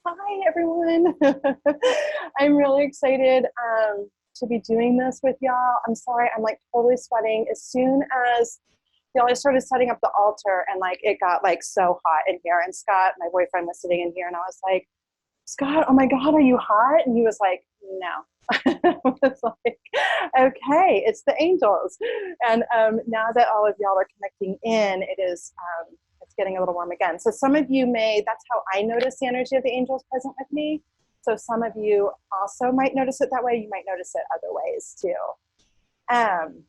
Hi, everyone. I'm really excited to be doing this with y'all. I'm sorry, I'm like totally sweating. As soon as y'all, I started setting up the altar and like it got like so hot in here. And Scott, my boyfriend, was sitting in here and I was like, Scott, oh my God, are you hot? And he was like, no. I was like, okay, it's the angels. And now that all of y'all are connecting in, it's getting a little warm again. So some of you that's how I notice the energy of the angels present with me. So some of you also might notice it that way. You might notice it other ways too. Um,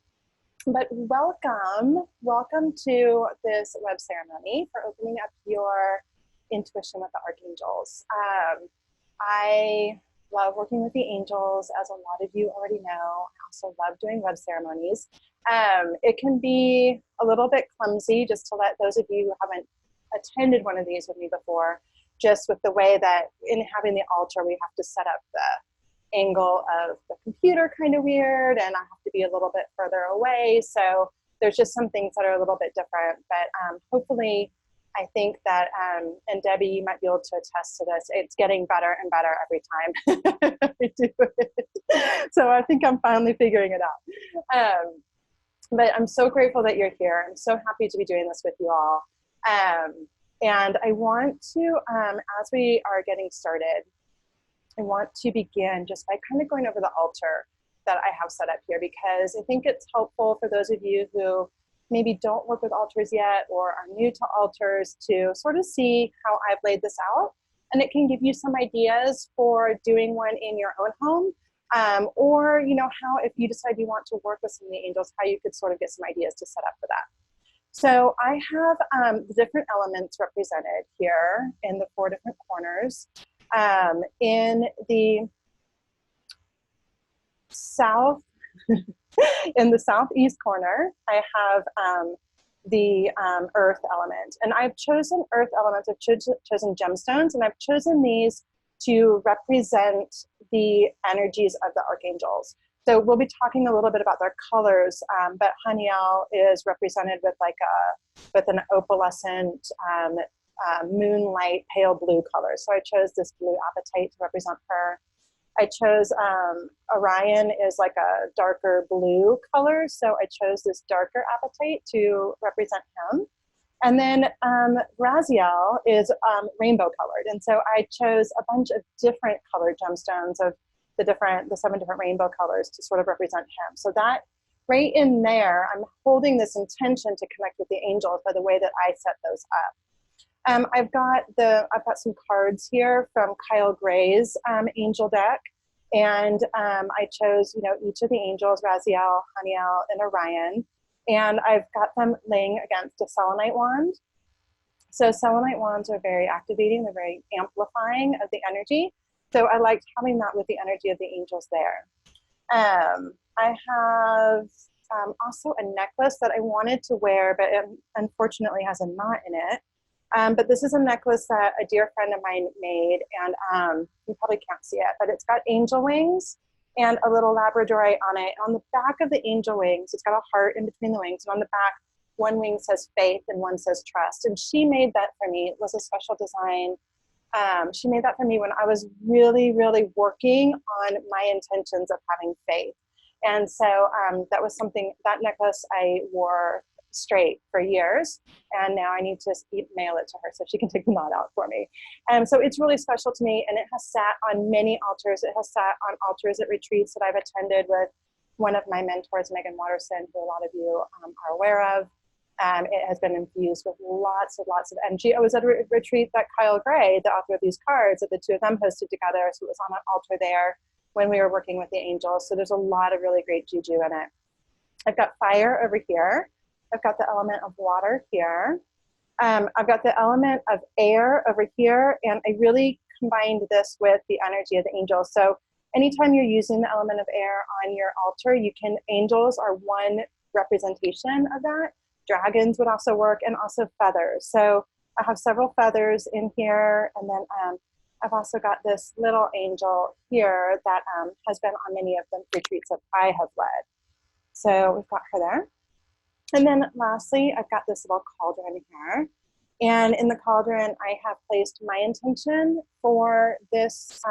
but welcome to this web ceremony for opening up your intuition with the archangels. I love working with the angels, as a lot of you already know. I also love doing web ceremonies. It can be a little bit clumsy, just to let those of you who haven't attended one of these with me before, just with the way that in having the altar, we have to set up the angle of the computer kind of weird, and I have to be a little bit further away. So there's just some things that are a little bit different, but hopefully I think that, and Debbie, you might be able to attest to this, it's getting better and better every time I do it. So I think I'm finally figuring it out. But I'm so grateful that you're here. I'm so happy to be doing this with you all. And I want to, as we are getting started, I want to begin just by kind of going over the altar that I have set up here, because I think it's helpful for those of you who maybe don't work with altars yet or are new to altars to sort of see how I've laid this out. And it can give you some ideas for doing one in your own home, or, you know, how if you decide you want to work with some of the angels, how you could sort of get some ideas to set up for that. So I have the different elements represented here in the 4 different corners. In the in the southeast corner, I have the earth element. And I've chosen earth elements, I've chosen gemstones, and I've chosen these to represent the energies of the archangels. So we'll be talking a little bit about their colors, but Haniel is represented with with an opalescent moonlight pale blue color. So I chose this blue apatite to represent her. I chose Orion is like a darker blue color, so I chose this darker apatite to represent him. And then Raziel is rainbow colored, and so I chose a bunch of different colored gemstones of the 7 different rainbow colors to sort of represent him. So that right in there, I'm holding this intention to connect with the angels by the way that I set those up. I've got some cards here from Kyle Gray's angel deck, and I chose, you know, each of the angels, Raziel, Haniel, and Orion, and I've got them laying against a selenite wand. So selenite wands are very activating; they're very amplifying of the energy. So I liked having that with the energy of the angels there. I have also a necklace that I wanted to wear, but it unfortunately has a knot in it. But this is a necklace that a dear friend of mine made, and you probably can't see it, but it's got angel wings and a little labradorite on it. On the back of the angel wings, it's got a heart in between the wings, and on the back, one wing says faith and one says trust. And she made that for me. It was a special design. She made that for me when I was really, really working on my intentions of having faith. And so that was something, that necklace I wore straight for years, and now I need to mail it to her so she can take the knot out for me. So it's really special to me, and it has sat on many altars. It has sat on altars at retreats that I've attended with one of my mentors, Megan Watterson, who a lot of you are aware of. It has been infused with lots of energy. I was at a retreat that Kyle Gray, the author of these cards, that the 2 of them hosted together, so it was on an altar there when we were working with the angels. So there's a lot of really great juju in it. I've got fire over here. I've got the element of water here. I've got the element of air over here, and I really combined this with the energy of the angels. So anytime you're using the element of air on your altar, angels are one representation of that. Dragons would also work, and also feathers. So I have several feathers in here, and then I've also got this little angel here that has been on many of the retreats that I have led. So we've got her there. And then lastly, I've got this little cauldron here. And in the cauldron, I have placed my intention for this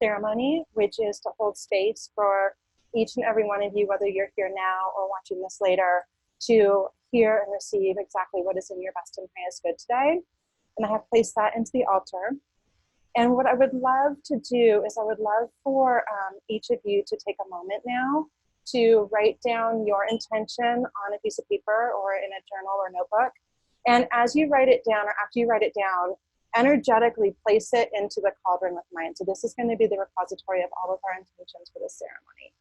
ceremony, which is to hold space for each and every one of you, whether you're here now or watching this later, to hear and receive exactly what is in your best and highest good today. And I have placed that into the altar. And what I would love to do is I would love for each of you to take a moment now to write down your intention on a piece of paper or in a journal or notebook. And as you write it down, or after you write it down, energetically place it into the cauldron with mine. So this is going to be the repository of all of our intentions for this ceremony.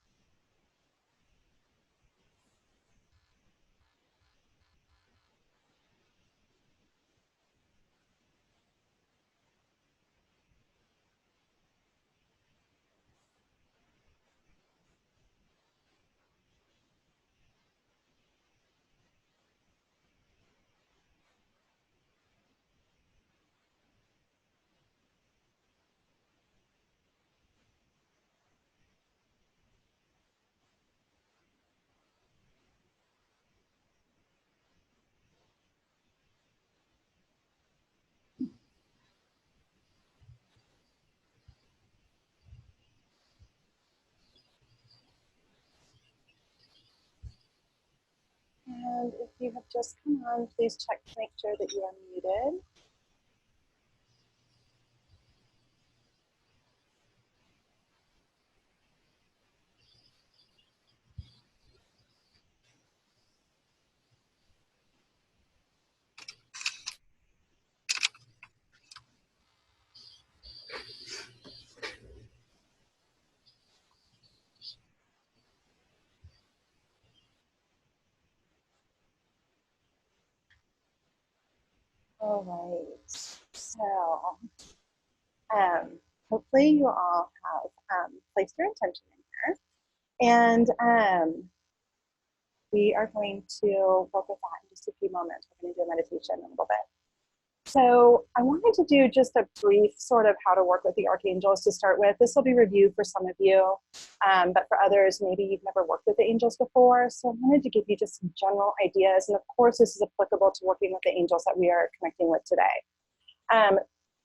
And if you have just come on, please check to make sure that you are muted. All right, so hopefully you all have placed your intention in here. And we are going to work with that in just a few moments. We're going to do a meditation in a little bit. So I wanted to do just a brief sort of how to work with the archangels to start with. This will be review for some of you, but for others, maybe you've never worked with the angels before. So I wanted to give you just some general ideas. And of course, this is applicable to working with the angels that we are connecting with today.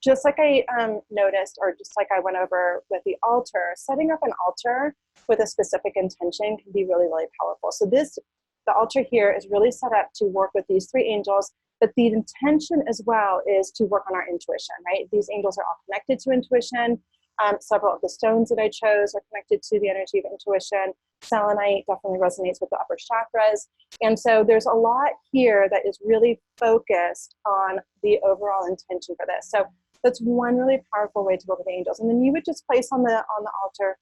Just like I noticed, or just like I went over with the altar, setting up an altar with a specific intention can be really, really powerful. So the altar here is really set up to work with these three angels, but the intention as well is to work on our intuition, right? These angels are all connected to intuition. Several of the stones that I chose are connected to the energy of intuition. Selenite definitely resonates with the upper chakras. And so there's a lot here that is really focused on the overall intention for this. So that's one really powerful way to work with angels. And then you would just place on the altar,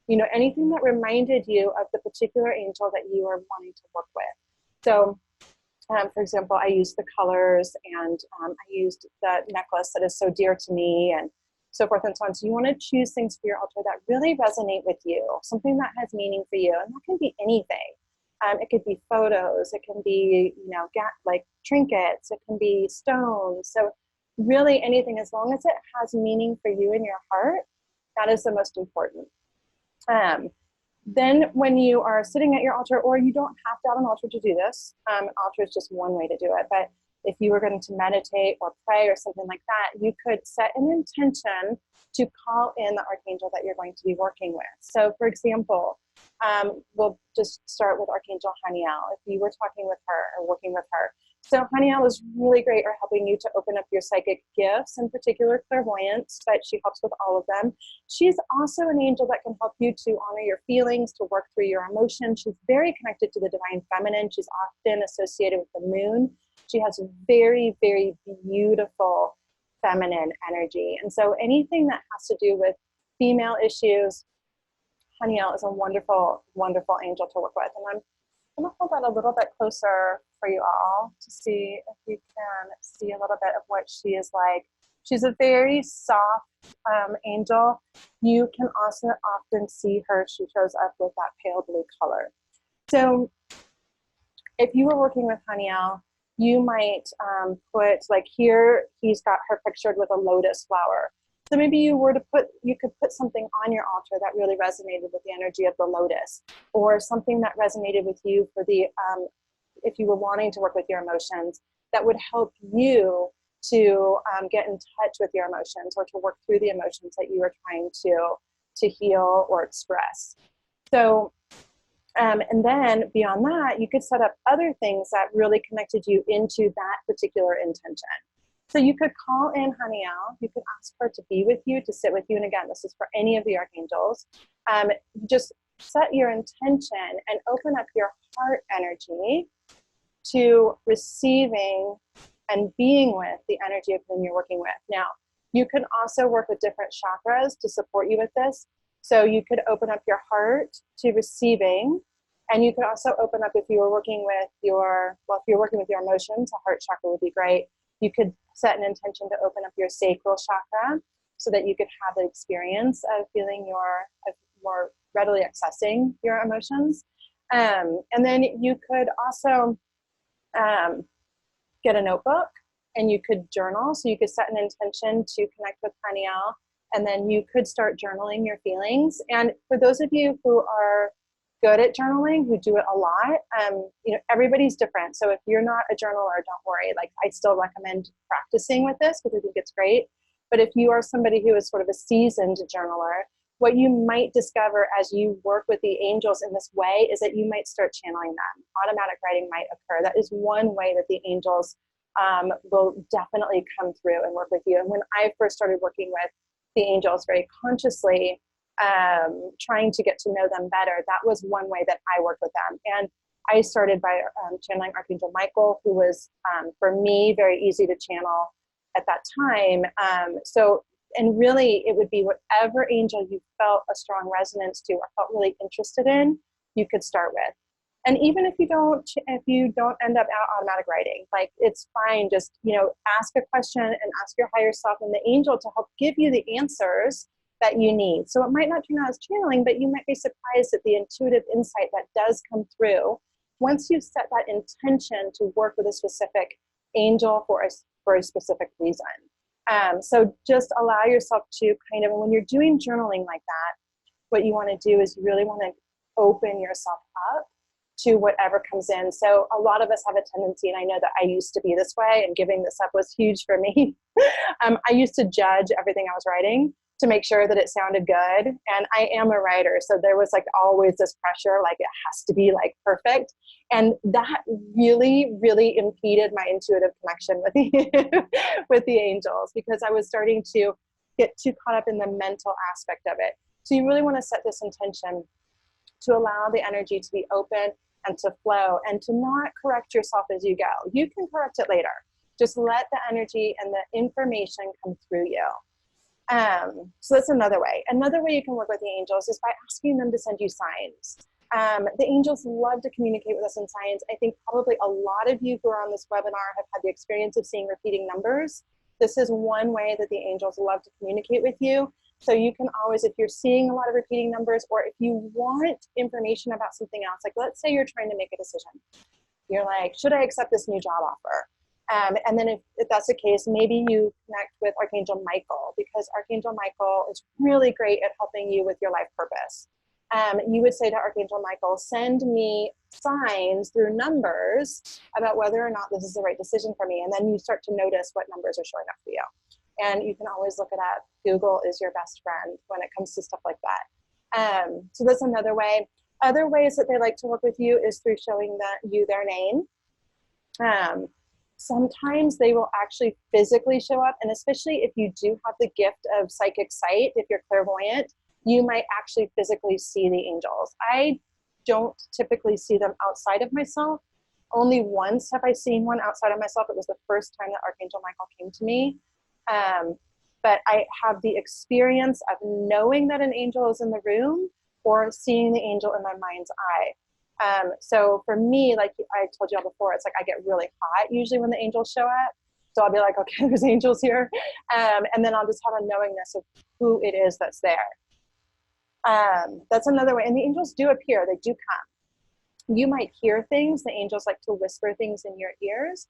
you know, anything that reminded you of the particular angel that you are wanting to work with. So for example, I used the colors, and I used the necklace that is so dear to me, and so forth and so on. So you want to choose things for your altar that really resonate with you, something that has meaning for you. And that can be anything. It could be photos. It can be, you know, like trinkets. It can be stones. So really anything, as long as it has meaning for you in your heart, that is the most important. Then when you are sitting at your altar, or you don't have to have an altar to do this, an altar is just one way to do it, but if you were going to meditate or pray or something like that, you could set an intention to call in the archangel that you're going to be working with. So for example, we'll just start with Archangel Haniel. If you were talking with her or working with her, so Haniel is really great at helping you to open up your psychic gifts, in particular clairvoyance, but she helps with all of them. She's also an angel that can help you to honor your feelings, to work through your emotions. She's very connected to the divine feminine. She's often associated with the moon. She has very, very beautiful feminine energy. And so anything that has to do with female issues, Haniel is a wonderful, wonderful angel to work with. And I'm going to hold that a little bit closer for you all to see if you can see a little bit of what she is like. She's a very soft angel. You can also often see her. She shows up with that pale blue color. So if you were working with Haniel, you might put, like here, he's got her pictured with a lotus flower. So maybe you could put something on your altar that really resonated with the energy of the lotus, or something that resonated with you for the, if you were wanting to work with your emotions, that would help you to get in touch with your emotions or to work through the emotions that you are trying to heal or express. So, and then beyond that, you could set up other things that really connected you into that particular intention. So you could call in Haniel, you could ask her to be with you, to sit with you. And again, this is for any of the archangels. Just set your intention and open up your heart energy to receiving and being with the energy of whom you're working with. Now, you can also work with different chakras to support you with this. So you could open up your heart to receiving, and you could also open up if you were working with your, well, if you're working with your emotions, a heart chakra would be great. You could set an intention to open up your sacral chakra so that you could have the experience of feeling more readily accessing your emotions. And then you could also get a notebook and you could journal. So you could set an intention to connect with Haniel, and then you could start journaling your feelings. And for those of you who are good at journaling, who do it a lot, you know, everybody's different. So if you're not a journaler, don't worry. Like, I still recommend practicing with this because I think it's great. But if you are somebody who is sort of a seasoned journaler, what you might discover as you work with the angels in this way is that you might start channeling them. Automatic writing might occur. That is one way that the angels will definitely come through and work with you. And when I first started working with the angels very consciously, trying to get to know them better, that was one way that I worked with them. And I started by channeling Archangel Michael, who was, for me, very easy to channel at that time. And really, it would be whatever angel you felt a strong resonance to or felt really interested in, you could start with. And even if you don't end up automatic writing, like, it's fine. Just, you know, ask a question and ask your higher self and the angel to help give you the answers that you need. So it might not turn out as channeling, but you might be surprised at the intuitive insight that does come through once you set that intention to work with a specific angel for a specific reason. So just allow yourself to kind of, when you're doing journaling like that, what you want to do is you really want to open yourself up to whatever comes in. So a lot of us have a tendency, and I know that I used to be this way, and giving this up was huge for me. I used to judge everything I was writing to make sure that it sounded good. And I am a writer, so there was like always this pressure, like it has to be like perfect. And that really, really impeded my intuitive connection with the, with the angels, because I was starting to get too caught up in the mental aspect of it. So you really want to set this intention to allow the energy to be open and to flow, and to not correct yourself as you go. You can correct it later. Just let the energy and the information come through you. So that's another way. Another way you can work with the angels is by asking them to send you signs. The angels love to communicate with us in signs. I think probably a lot of you who are on this webinar have had the experience of seeing repeating numbers. This is one way that the angels love to communicate with you. So you can always, if you're seeing a lot of repeating numbers, or if you want information about something else, like let's say you're trying to make a decision. You're like, should I accept this new job offer? And then if that's the case, maybe you connect with Archangel Michael, because Archangel Michael is really great at helping you with your life purpose. You would say to Archangel Michael, send me signs through numbers about whether or not this is the right decision for me. And then you start to notice what numbers are showing up for you. And you can always look it up. Google is your best friend when it comes to stuff like that. So that's another way. Other ways that they like to work with you is through showing you their name. Sometimes they will actually physically show up, and especially if you do have the gift of psychic sight, if you're clairvoyant, you might actually physically see the angels. I don't typically see them outside of myself. Only once have I seen one outside of myself. It was the first time that Archangel Michael came to me. But I have the experience of knowing that an angel is in the room or seeing the angel in my mind's eye. So for me, like I told you all before, it's like I get really hot usually when the angels show up. So I'll be like, okay, there's angels here. And then I'll just have a knowingness of who it is that's there. That's another way. And the angels do appear, they do come. You might hear things. The angels like to whisper things in your ears.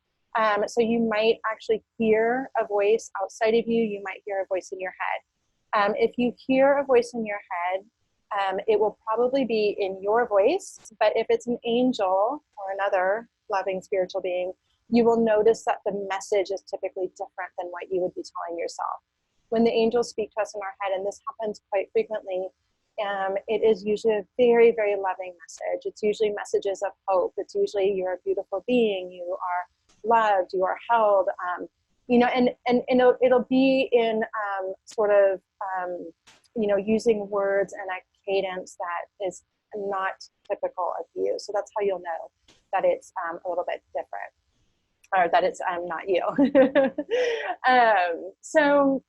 So you might actually hear a voice outside of you. You might hear a voice in your head. If you hear a voice in your head, it will probably be in your voice. But if it's an angel or another loving spiritual being, you will notice that the message is typically different than what you would be telling yourself. When the angels speak to us in our head, and this happens quite frequently, it is usually a very, very loving message. It's usually messages of hope. It's usually you're a beautiful being, you are loved, you are held, you know, and it'll be in sort of, you know, using words and a cadence that is not typical of you. So that's how you'll know that it's a little bit different, or that it's not you. So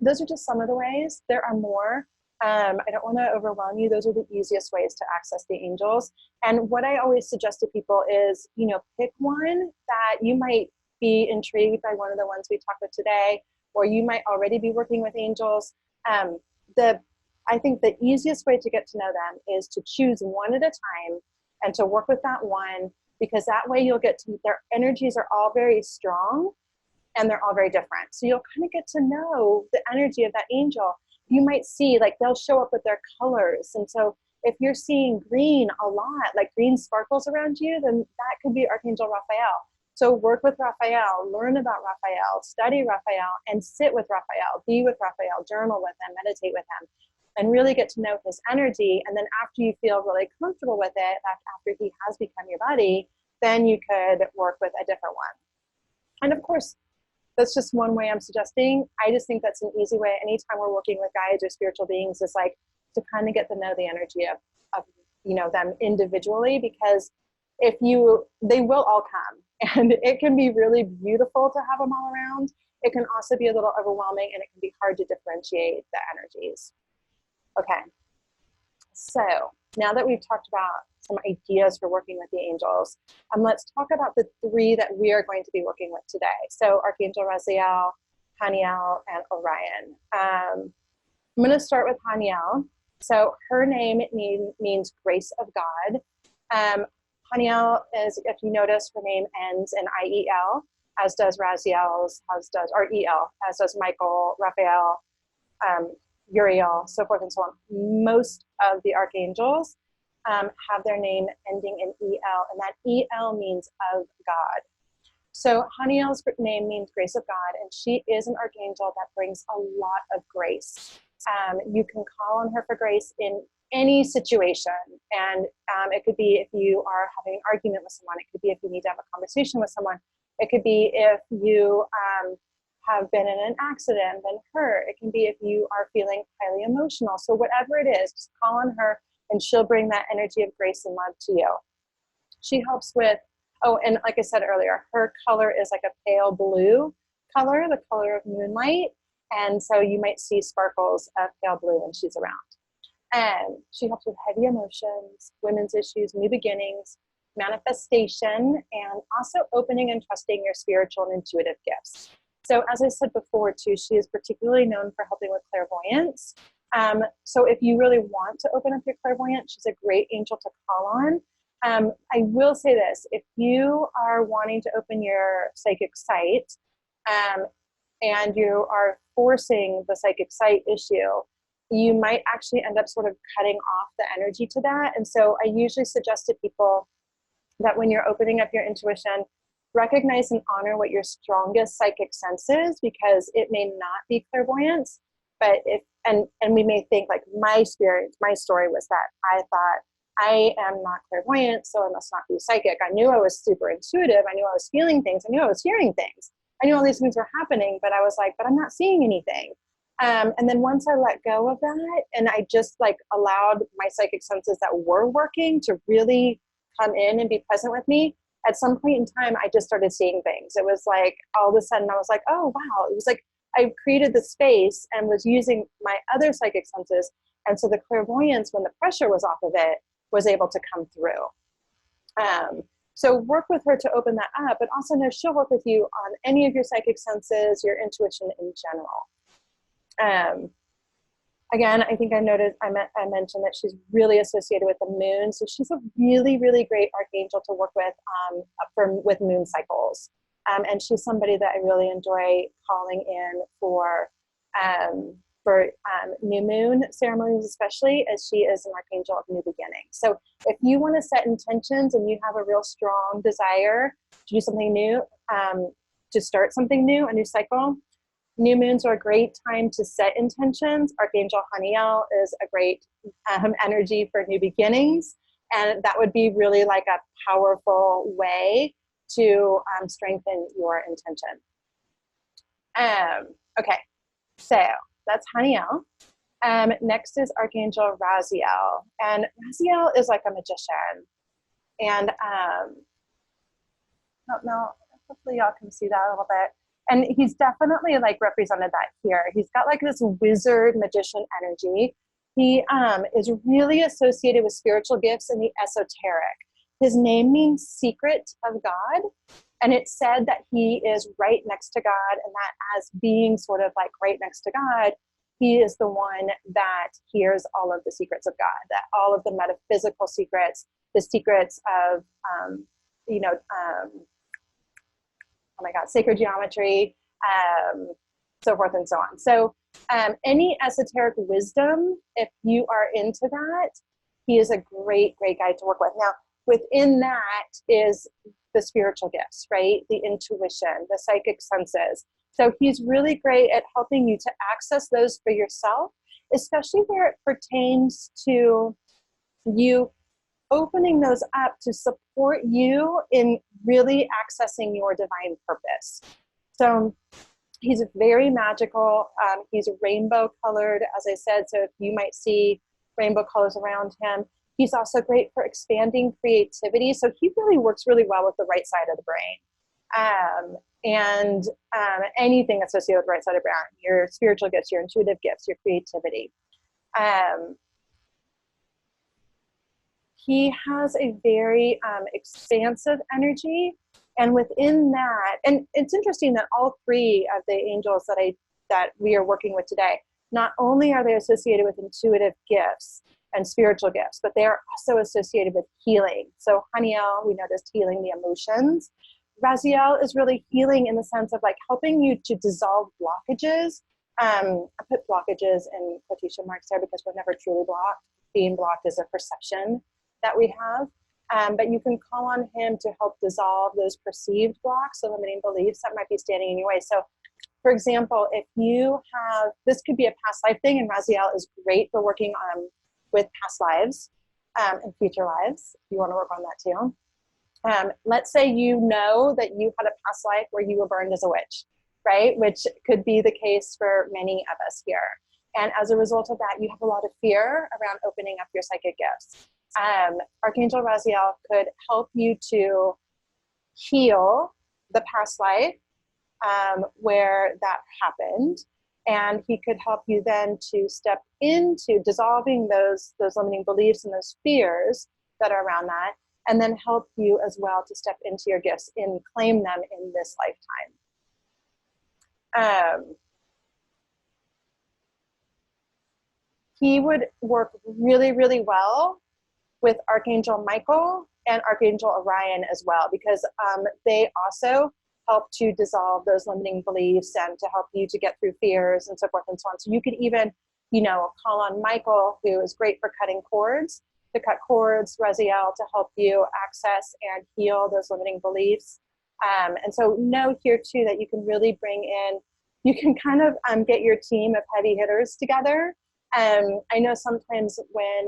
those are just some of the ways. There are more. I don't want to overwhelm you. Those are the easiest ways to access the angels. And what I always suggest to people is, you know, pick one that you might be intrigued by, one of the ones we talked about today, or you might already be working with angels. I think the easiest way to get to know them is to choose one at a time and to work with that one, because that way you'll get to, their energies are all very strong and they're all very different. So you'll kind of get to know the energy of that angel. You might see, like, they'll show up with their colors. And so if you're seeing green a lot, like green sparkles around you, then that could be Archangel Raphael. So work with Raphael, learn about Raphael, study Raphael, and sit with Raphael, be with Raphael, journal with him, meditate with him, and really get to know his energy. And then after you feel really comfortable with it, after he has become your buddy, then you could work with a different one. And of course, that's just one way I'm suggesting. I just think that's an easy way. Anytime we're working with guides or spiritual beings, is like to kind of get to know the energy of you know, them individually, because they will all come, and it can be really beautiful to have them all around. It can also be a little overwhelming, and it can be hard to differentiate the energies. Okay, so now that we've talked about some ideas for working with the angels, let's talk about the three that we are going to be working with today. So Archangel Raziel, Haniel, and Orion. I'm going to start with Haniel. So her name means grace of God. Haniel is, if you notice, her name ends in IEL, as does Raziel's, as does Michael, Raphael, Uriel, so forth and so on. Most of the archangels have their name ending in EL, and that EL means of God. So Haniel's name means grace of God, and she is an archangel that brings a lot of grace. You can call on her for grace in any situation, and it could be if you are having an argument with someone, it could be if you need to have a conversation with someone, it could be if you have been in an accident, been hurt, it can be if you are feeling highly emotional. So whatever it is, just call on her and she'll bring that energy of grace and love to you. She helps with, oh, and like I said earlier, her color is like a pale blue color, the color of moonlight. And so you might see sparkles of pale blue when she's around. And she helps with heavy emotions, women's issues, new beginnings, manifestation, and also opening and trusting your spiritual and intuitive gifts. So as I said before too, she is particularly known for helping with clairvoyance. So if you really want to open up your clairvoyance, she's a great angel to call on. I will say this, if you are wanting to open your psychic sight, and you are forcing the psychic sight issue, you might actually end up sort of cutting off the energy to that. And so I usually suggest to people that when you're opening up your intuition, recognize and honor what your strongest psychic sense is, because it may not be clairvoyance, but and we may think, like, my story was that I thought I am not clairvoyant, so I must not be psychic. I knew I was super intuitive. I knew I was feeling things. I knew I was hearing things. I knew all these things were happening, but I was like, but I'm not seeing anything. And then once I let go of that, and I just like allowed my psychic senses that were working to really come in and be present with me, at some point in time, I just started seeing things. It was like, all of a sudden I was like, oh, wow. It was like I created the space and was using my other psychic senses. And so the clairvoyance, when the pressure was off of it, was able to come through. So work with her to open that up, but also know she'll work with you on any of your psychic senses, your intuition in general. Again, I think I mentioned that she's really associated with the moon. So she's a really, really great archangel to work with with moon cycles. And she's somebody that I really enjoy calling in for for new moon ceremonies, especially, as she is an archangel of new beginning. So if you want to set intentions and you have a real strong desire to do something new, to start something new, a new cycle, new moons are a great time to set intentions. Archangel Haniel is a great energy for new beginnings. And that would be really like a powerful way to strengthen your intention. Okay, so that's Haniel. Next is Archangel Raziel. And Raziel is like a magician. And I don't know, hopefully y'all can see that a little bit. And he's definitely like represented that here. He's got like this wizard magician energy. He is really associated with spiritual gifts and the esoteric. His name means secret of God. And it's said that he is right next to God, and that as being sort of like right next to God, he is the one that hears all of the secrets of God, that all of the metaphysical secrets, the secrets of, oh my God, sacred geometry, so forth and so on. So any esoteric wisdom, if you are into that, he is a great, great guy to work with. Now, within that is the spiritual gifts, right? The intuition, the psychic senses. So he's really great at helping you to access those for yourself, especially where it pertains to you opening those up to support you in really accessing your divine purpose. So he's very magical. He's rainbow colored, as I said. So if you might see rainbow colors around him. He's also great for expanding creativity. So he really works really well with the right side of the brain. And anything associated with the right side of the brain, your spiritual gifts, your intuitive gifts, your creativity. He has a very expansive energy. And within that, and it's interesting that all three of the angels that we are working with today, not only are they associated with intuitive gifts and spiritual gifts, but they are also associated with healing. So Haniel, we noticed healing the emotions. Raziel is really healing in the sense of like helping you to dissolve blockages. I put blockages in quotation marks there because we're never truly blocked. Being blocked is a perception that we have. But you can call on him to help dissolve those perceived blocks, the limiting beliefs that might be standing in your way. So for example, if you have, this could be a past life thing, and Raziel is great for working with past lives and future lives. If you want to work on that too. Let's say you know that you had a past life where you were burned as a witch, right? Which could be the case for many of us here. And as a result of that, you have a lot of fear around opening up your psychic gifts. Archangel Raziel could help you to heal the past life where that happened. And he could help you then to step into dissolving those limiting beliefs and those fears that are around that, and then help you as well to step into your gifts and claim them in this lifetime. He would work really, really well with Archangel Michael and Archangel Orion as well, because they also help to dissolve those limiting beliefs and to help you to get through fears and so forth and so on. So you could even, call on Michael, who is great for cutting cords, to cut cords, Raziel to help you access and heal those limiting beliefs. And so know here too that you can really bring in, you can kind of get your team of heavy hitters together. I know sometimes when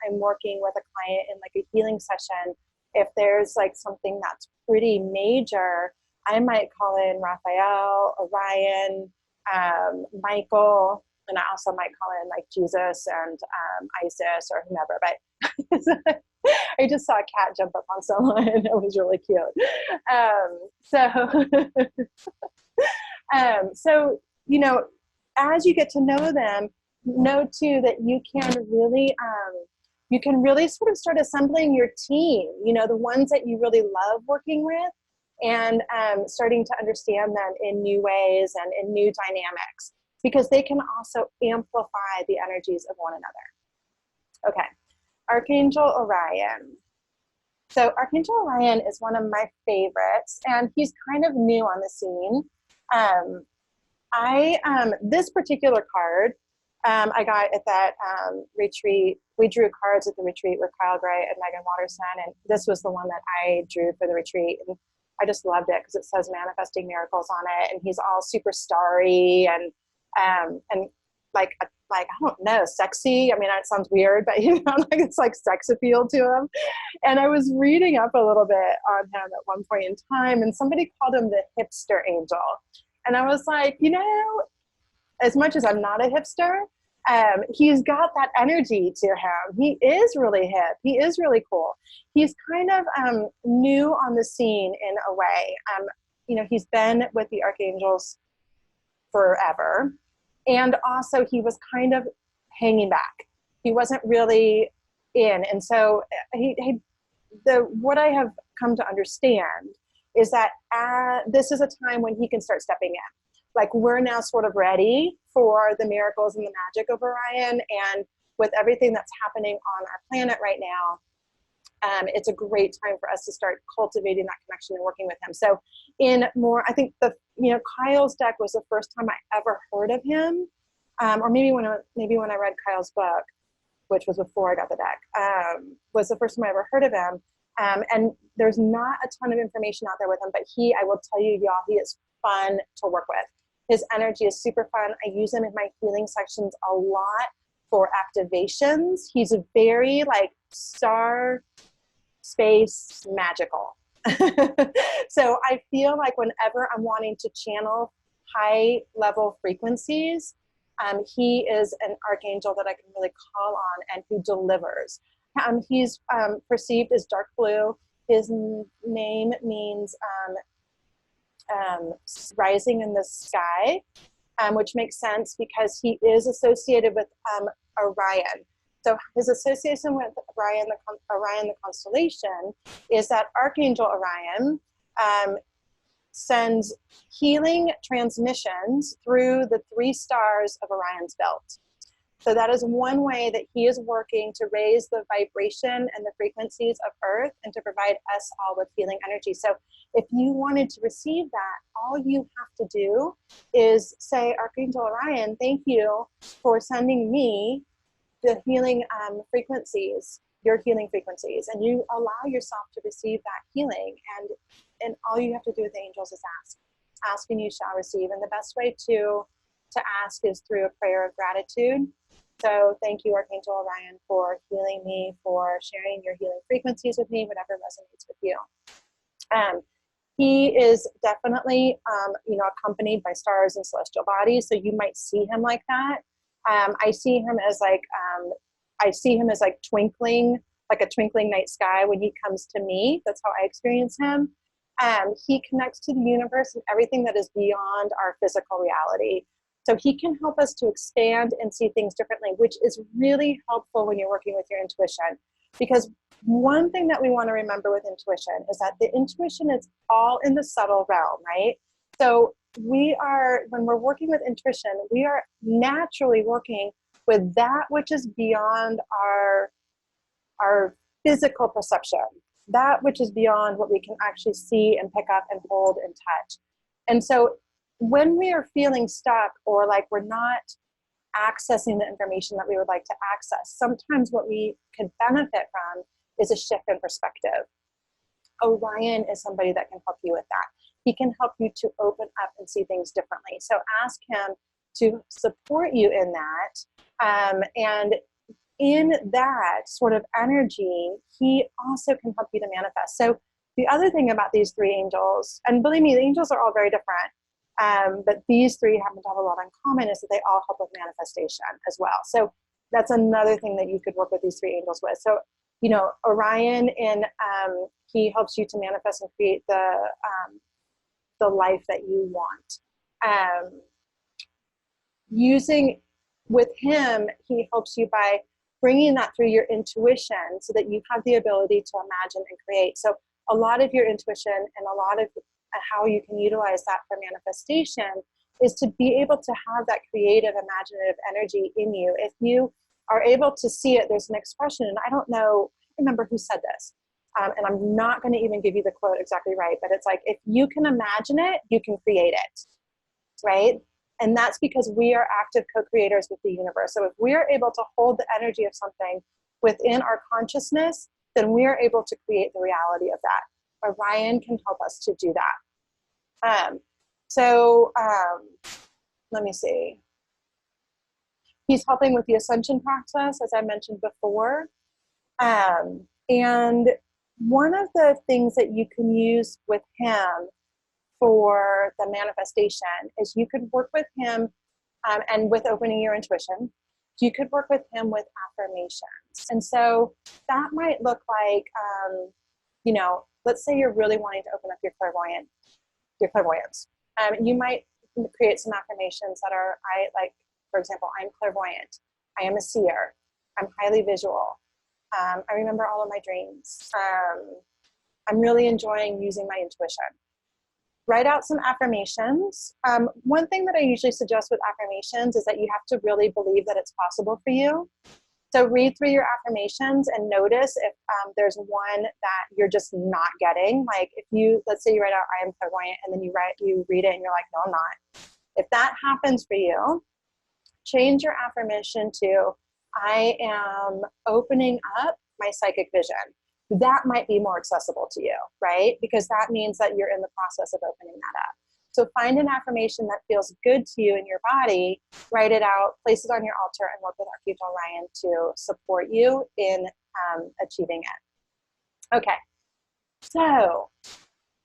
I'm working with a client in like a healing session, if there's like something that's pretty major, I might call in Raphael, Orion, Michael, and I also might call in like Jesus and Isis or whomever. But I just saw a cat jump up on someone and it was really cute. So, as you get to know them, know too that you can really sort of start assembling your team, the ones that you really love working with, and starting to understand them in new ways and in new dynamics, because they can also amplify the energies of one another. Okay, Archangel Orion. So Archangel Orion is one of my favorites, and he's kind of new on the scene. This particular card I got at that retreat. We drew cards at the retreat with Kyle Gray and Megan Watterson, and this was the one that I drew for the retreat. And I just loved it because it says manifesting miracles on it, and he's all super starry and like I don't know, sexy. I mean, that sounds weird, but you know, like it's like sex appeal to him. And I was reading up a little bit on him at one point in time, and somebody called him the hipster angel. And I was like, you know, as much as I'm not a hipster, he's got that energy to him. He is really hip. He is really cool. He's kind of new on the scene in a way. You know, he's been with the Archangels forever. And also he was kind of hanging back. He wasn't really in. And so what I have come to understand is that this is a time when he can start stepping in. Like, we're now sort of ready for the miracles and the magic of Orion. And with everything that's happening on our planet right now, it's a great time for us to start cultivating that connection and working with him. So I think Kyle's deck was the first time I ever heard of him. Or maybe when I read Kyle's book, which was before I got the deck, was the first time I ever heard of him. And there's not a ton of information out there with him, but I will tell you, y'all, he is fun to work with. His energy is super fun. I use him in my healing sections a lot for activations. He's a very like star space magical. So I feel like whenever I'm wanting to channel high level frequencies, he is an archangel that I can really call on and who delivers. He's perceived as dark blue. His name means rising in the sky, which makes sense because he is associated with Orion. So his association with Orion, the constellation, is that Archangel Orion sends healing transmissions through the 3 stars of Orion's belt. So that is one way that he is working to raise the vibration and the frequencies of Earth and to provide us all with healing energy. So if you wanted to receive that, all you have to do is say, Archangel Orion, thank you for sending me the healing frequencies, your healing frequencies, and you allow yourself to receive that healing. And all you have to do with the angels is ask. Ask and you shall receive. And the best way to ask is through a prayer of gratitude. So thank you, Archangel Orion, for healing me, for sharing your healing frequencies with me, whatever resonates with you. He is definitely, accompanied by stars and celestial bodies. So you might see him like that. I see him as like twinkling, like a twinkling night sky when he comes to me. That's how I experience him. He connects to the universe and everything that is beyond our physical reality. So he can help us to expand and see things differently, which is really helpful when you're working with your intuition. Because one thing that we want to remember with intuition is that the intuition is all in the subtle realm, right? So when we're working with intuition, we are naturally working with that which is beyond our physical perception, that which is beyond what we can actually see and pick up and hold and touch. And so when we are feeling stuck or like we're not accessing the information that we would like to access, sometimes what we could benefit from is a shift in perspective. Orion is somebody that can help you with that. He can help you to open up and see things differently. So ask him to support you in that. And in that sort of energy, he also can help you to manifest. So the other thing about these 3 angels, and believe me, the angels are all very different, but these 3 happen to have a lot in common, is that they all help with manifestation as well. So that's another thing that you could work with these 3 angels with. So, Orion, he helps you to manifest and create the life that you want. Using with him, he helps you by bringing that through your intuition so that you have the ability to imagine and create. So a lot of your intuition and a lot of how you can utilize that for manifestation is to be able to have that creative, imaginative energy in you. If you are able to see it, there's an expression, and I don't remember who said this, and I'm not going to even give you the quote exactly right, but it's like, if you can imagine it, you can create it, right? And that's because we are active co-creators with the universe. So if we are able to hold the energy of something within our consciousness, then we are able to create the reality of that. Orion can help us to do that. Let me see. He's helping with the ascension process, as I mentioned before. And one of the things that you can use with him for the manifestation is you could work with him and with opening your intuition. You could work with him with affirmations. And so that might look like, let's say you're really wanting to open up your clairvoyance. You might create some affirmations that are, for example, I'm clairvoyant. I am a seer. I'm highly visual. I remember all of my dreams. I'm really enjoying using my intuition. Write out some affirmations. One thing that I usually suggest with affirmations is that you have to really believe that it's possible for you. So read through your affirmations and notice if there's one that you're just not getting. Like if let's say you write out, I am clairvoyant, and then you read it and you're like, no, I'm not. If that happens for you, change your affirmation to, I am opening up my psychic vision. That might be more accessible to you, right? Because that means that you're in the process of opening that up. So find an affirmation that feels good to you in your body, write it out, place it on your altar, and work with Archangel Orion to support you in achieving it. Okay, so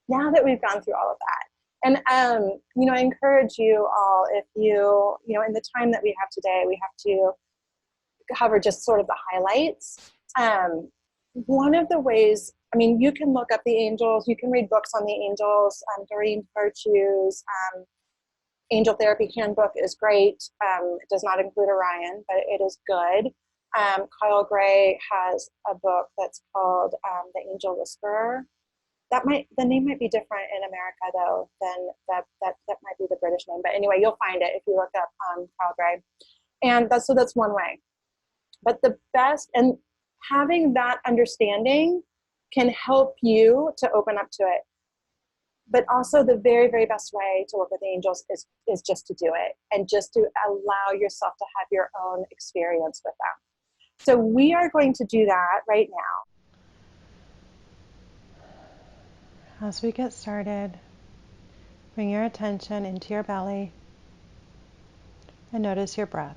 now that we've gone through all of that, and I encourage you all, if in the time that we have today, we have to cover just sort of the highlights. One of the ways, you can look up the angels, you can read books on the angels. Doreen Virtue's Angel Therapy Handbook is great. It does not include Orion, but it is good. Kyle Gray has a book that's called The Angel Whisperer. The name might be different in America though than that might be the British name. But anyway, you'll find it if you look up Kyle Gray. And that's one way. But the best, and having that understanding can help you to open up to it. But also the very, very best way to work with angels is just to do it and just to allow yourself to have your own experience with them. So we are going to do that right now. As we get started, bring your attention into your belly and notice your breath.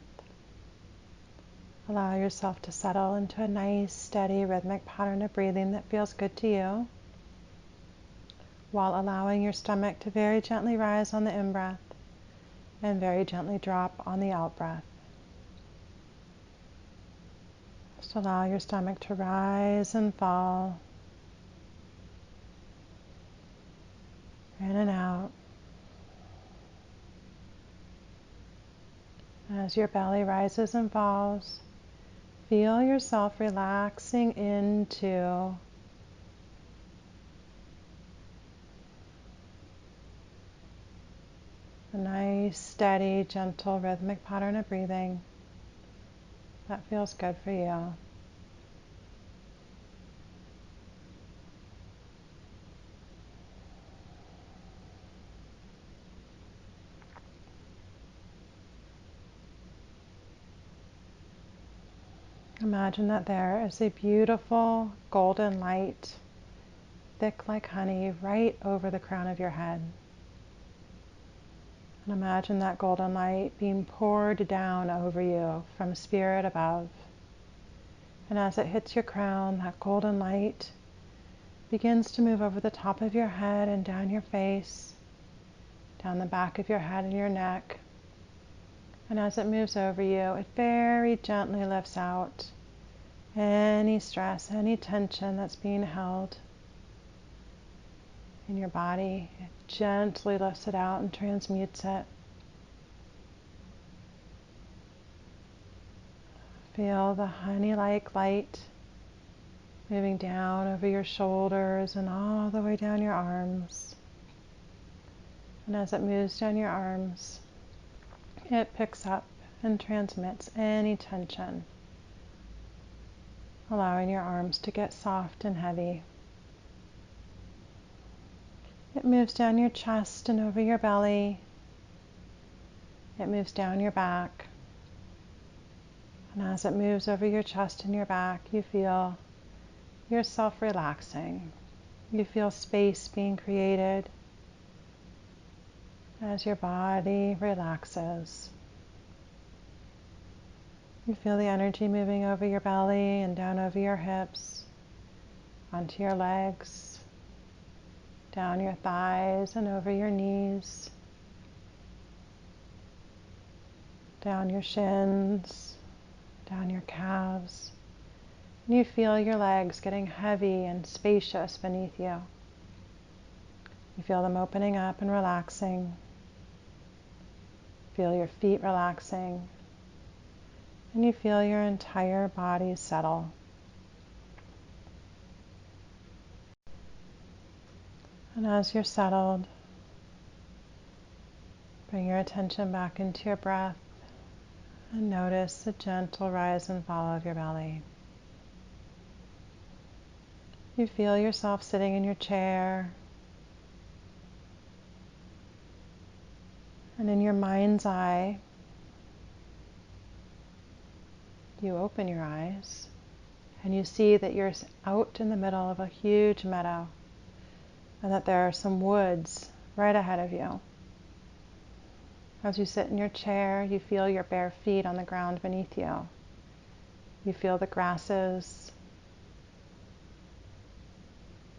Allow yourself to settle into a nice, steady, rhythmic pattern of breathing that feels good to you, while allowing your stomach to very gently rise on the in-breath and very gently drop on the out-breath. Just allow your stomach to rise and fall, in and out. As your belly rises and falls, feel yourself relaxing into a nice, steady, gentle, rhythmic pattern of breathing that feels good for you. Imagine that there is a beautiful golden light, thick like honey, right over the crown of your head. And imagine that golden light being poured down over you from spirit above. And as it hits your crown, that golden light begins to move over the top of your head and down your face, down the back of your head and your neck. And as it moves over you, it very gently lifts out any stress, any tension that's being held in your body. It gently lifts it out and transmutes it. Feel the honey-like light moving down over your shoulders and all the way down your arms. And as it moves down your arms, it picks up and transmits any tension, allowing your arms to get soft and heavy. It moves down your chest and over your belly, It moves down your back. And as it moves over your chest and your back, you feel yourself relaxing. You feel space being created as your body relaxes. You feel the energy moving over your belly and down over your hips, onto your legs, down your thighs and over your knees, down your shins, down your calves. And you feel your legs getting heavy and spacious beneath you. You feel them opening up and relaxing. Feel your feet relaxing. And you feel your entire body settle. And as you're settled, bring your attention back into your breath and notice the gentle rise and fall of your belly. You feel yourself sitting in your chair, and in your mind's eye, you open your eyes and you see that you're out in the middle of a huge meadow and that there are some woods right ahead of you. As you sit in your chair, you feel your bare feet on the ground beneath you. You feel the grasses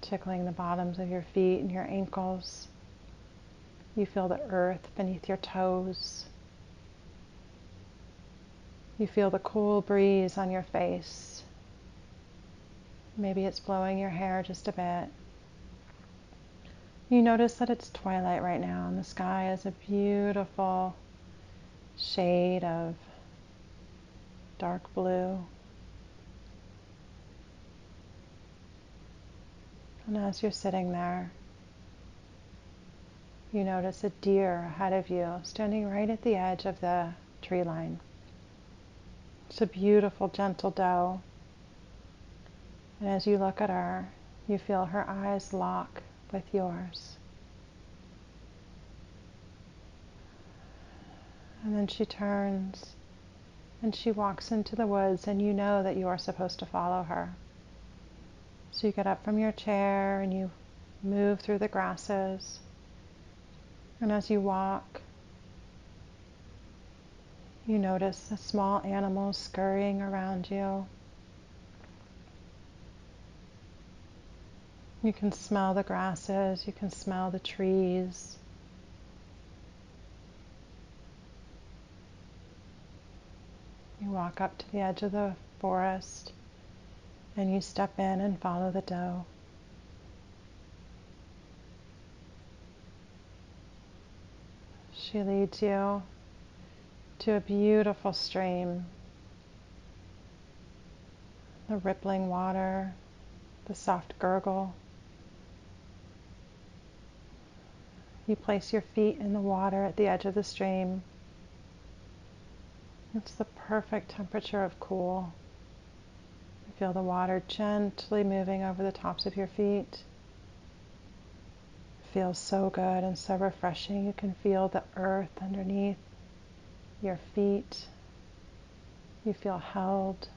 tickling the bottoms of your feet and your ankles. You feel the earth beneath your toes. You feel the cool breeze on your face. Maybe it's blowing your hair just a bit. You notice that it's twilight right now and the sky is a beautiful shade of dark blue. And as you're sitting there, you notice a deer ahead of you standing right at the edge of the tree line. It's a beautiful, gentle doe. And as you look at her, you feel her eyes lock with yours. And then she turns and she walks into the woods, and you know that you are supposed to follow her. So you get up from your chair and you move through the grasses. And as you walk, you notice the small animals scurrying around you. You can smell the grasses, you can smell the trees. You walk up to the edge of the forest and you step in and follow the doe. She leads you to a beautiful stream. The rippling water, the soft gurgle. You place your feet in the water at the edge of the stream. It's the perfect temperature of cool. You feel the water gently moving over the tops of your feet. It feels so good and so refreshing. You can feel the earth underneath your feet. You feel held.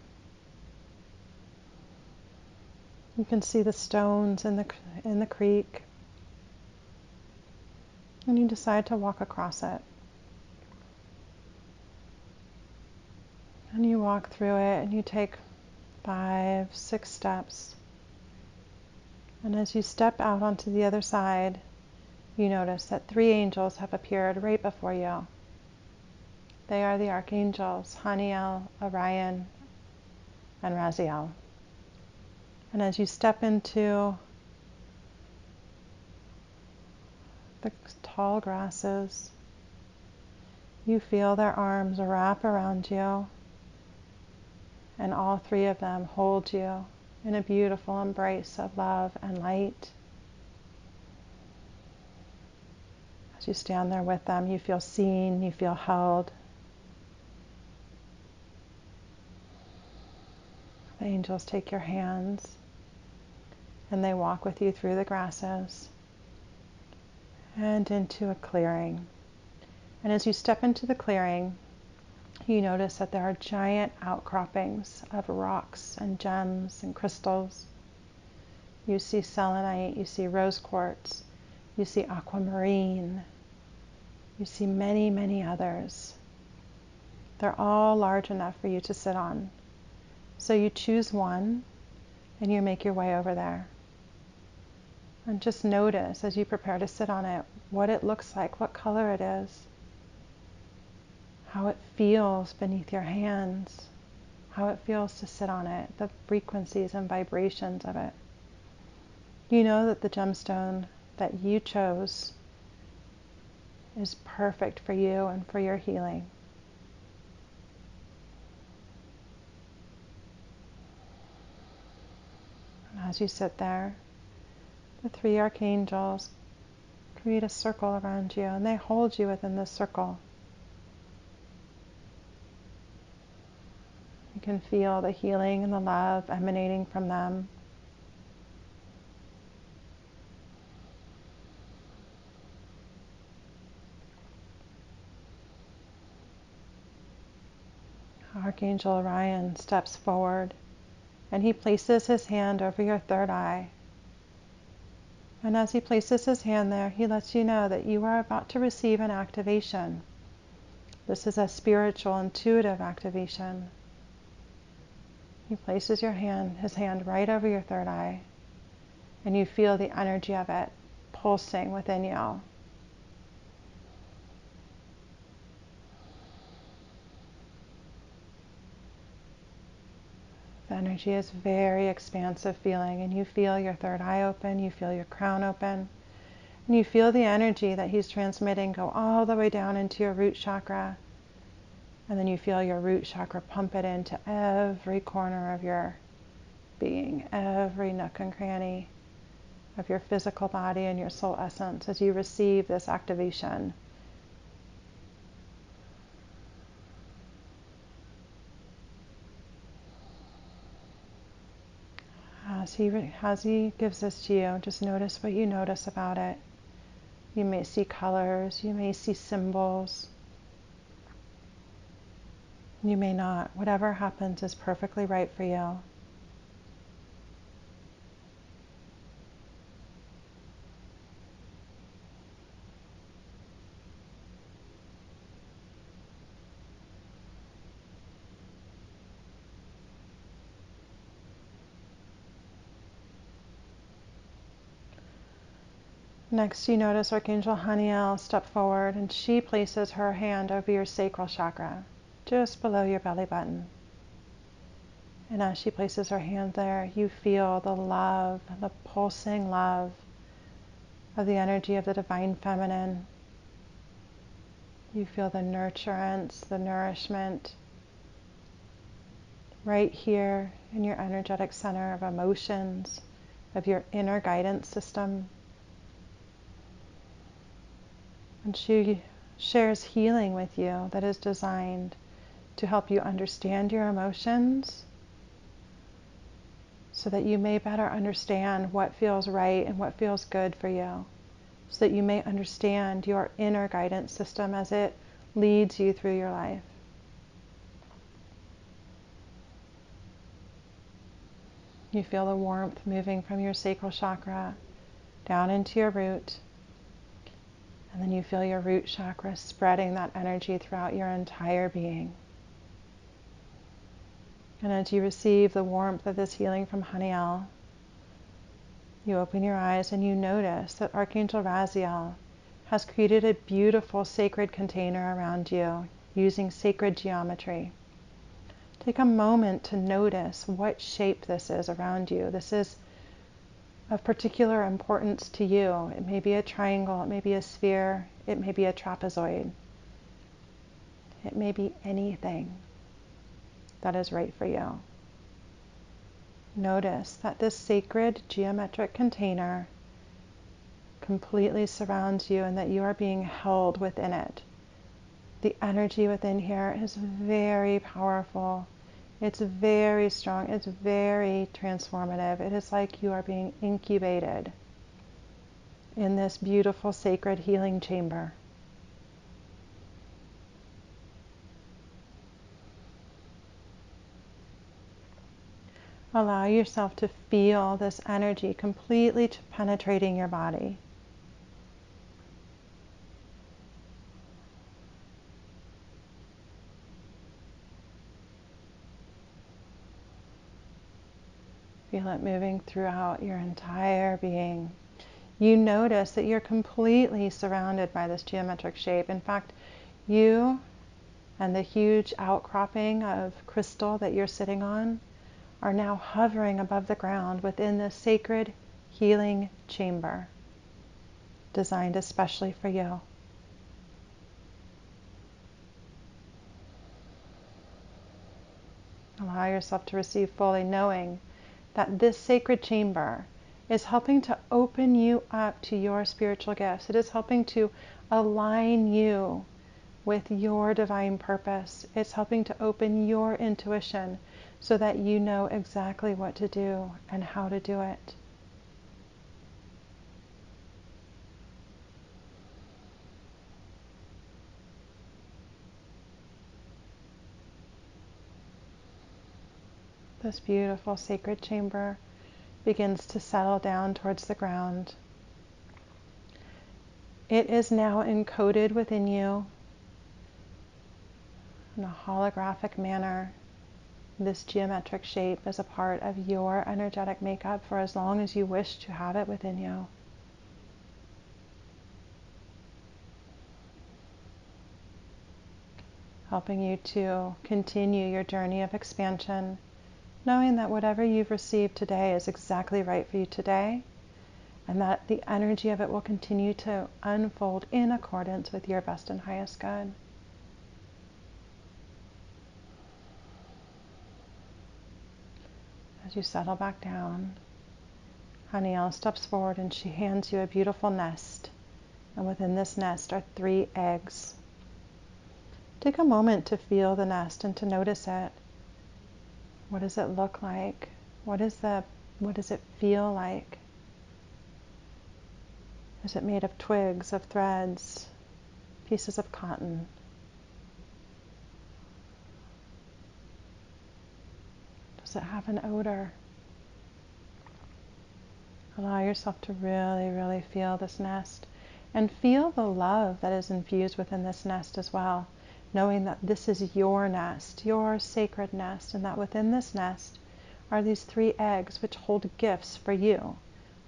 You can see the stones in the creek. And you decide to walk across it. And you walk through it and you take 5, 6 steps. And as you step out onto the other side, you notice that 3 angels have appeared right before you. They are the Archangels, Haniel, Orion, and Raziel. And as you step into the tall grasses, you feel their arms wrap around you, and all 3 of them hold you in a beautiful embrace of love and light. As you stand there with them, you feel seen, you feel held. The angels take your hands and they walk with you through the grasses and into a clearing. And as you step into the clearing, you notice that there are giant outcroppings of rocks and gems and crystals. You see selenite, you see rose quartz, you see aquamarine, you see many, many others. They're all large enough for you to sit on. So you choose one and you make your way over there. And just notice as you prepare to sit on it, what it looks like, what color it is, how it feels beneath your hands, how it feels to sit on it, the frequencies and vibrations of it. You know that the gemstone that you chose is perfect for you and for your healing. And as you sit there, the 3 archangels create a circle around you, and they hold you within this circle. You can feel the healing and the love emanating from them. Archangel Orion steps forward and he places his hand over your third eye. And as he places his hand there, he lets you know that you are about to receive an activation. This is a spiritual, intuitive activation. He places his hand right over your third eye, and you feel the energy of it pulsing within you. The energy is very expansive feeling, and you feel your third eye open, you feel your crown open, and you feel the energy that he's transmitting go all the way down into your root chakra. And then you feel your root chakra pump it into every corner of your being, every nook and cranny of your physical body and your soul essence as you receive this activation. As he gives this to you, just notice what you notice about it. You may see colors, you may see symbols, you may not. Whatever happens is perfectly right for you. Next, you notice Archangel Haniel step forward, and she places her hand over your sacral chakra, just below your belly button. And as she places her hand there, you feel the love, the pulsing love of the energy of the Divine Feminine. You feel the nurturance, the nourishment right here in your energetic center of emotions, of your inner guidance system. And she shares healing with you that is designed to help you understand your emotions so that you may better understand what feels right and what feels good for you, so that you may understand your inner guidance system as it leads you through your life. You feel the warmth moving from your sacral chakra down into your root, and then you feel your root chakra spreading that energy throughout your entire being. And as you receive the warmth of this healing from Haniel, you open your eyes and you notice that Archangel Raziel has created a beautiful sacred container around you using sacred geometry. Take a moment to notice what shape this is around you. This is of particular importance to you. It may be a triangle, it may be a sphere, it may be a trapezoid. It may be anything that is right for you. Notice that this sacred geometric container completely surrounds you and that you are being held within it. The energy within here is very powerful. It's very strong. It's very transformative. It is like you are being incubated in this beautiful sacred healing chamber. Allow yourself to feel this energy completely penetrating your body. Feel it moving throughout your entire being. You notice that you're completely surrounded by this geometric shape. In fact, you and the huge outcropping of crystal that you're sitting on are now hovering above the ground within this sacred healing chamber designed especially for you. Allow yourself to receive fully, knowing that this sacred chamber is helping to open you up to your spiritual gifts. It is helping to align you with your divine purpose. It's helping to open your intuition so that you know exactly what to do and how to do it. This beautiful sacred chamber begins to settle down towards the ground. It is now encoded within you in a holographic manner. This geometric shape is a part of your energetic makeup for as long as you wish to have it within you. Helping you to continue your journey of expansion, knowing that whatever you've received today is exactly right for you today, and that the energy of it will continue to unfold in accordance with your best and highest good. As you settle back down, Haniel steps forward and she hands you a beautiful nest. And within this nest are 3 eggs. Take a moment to feel the nest and to notice it. What does it look like? What does it feel like? Is it made of twigs, of threads, pieces of cotton? Does it have an odor? Allow yourself to really, really feel this nest and feel the love that is infused within this nest as well, knowing that this is your nest, your sacred nest, and that within this nest are these 3 eggs which hold gifts for you,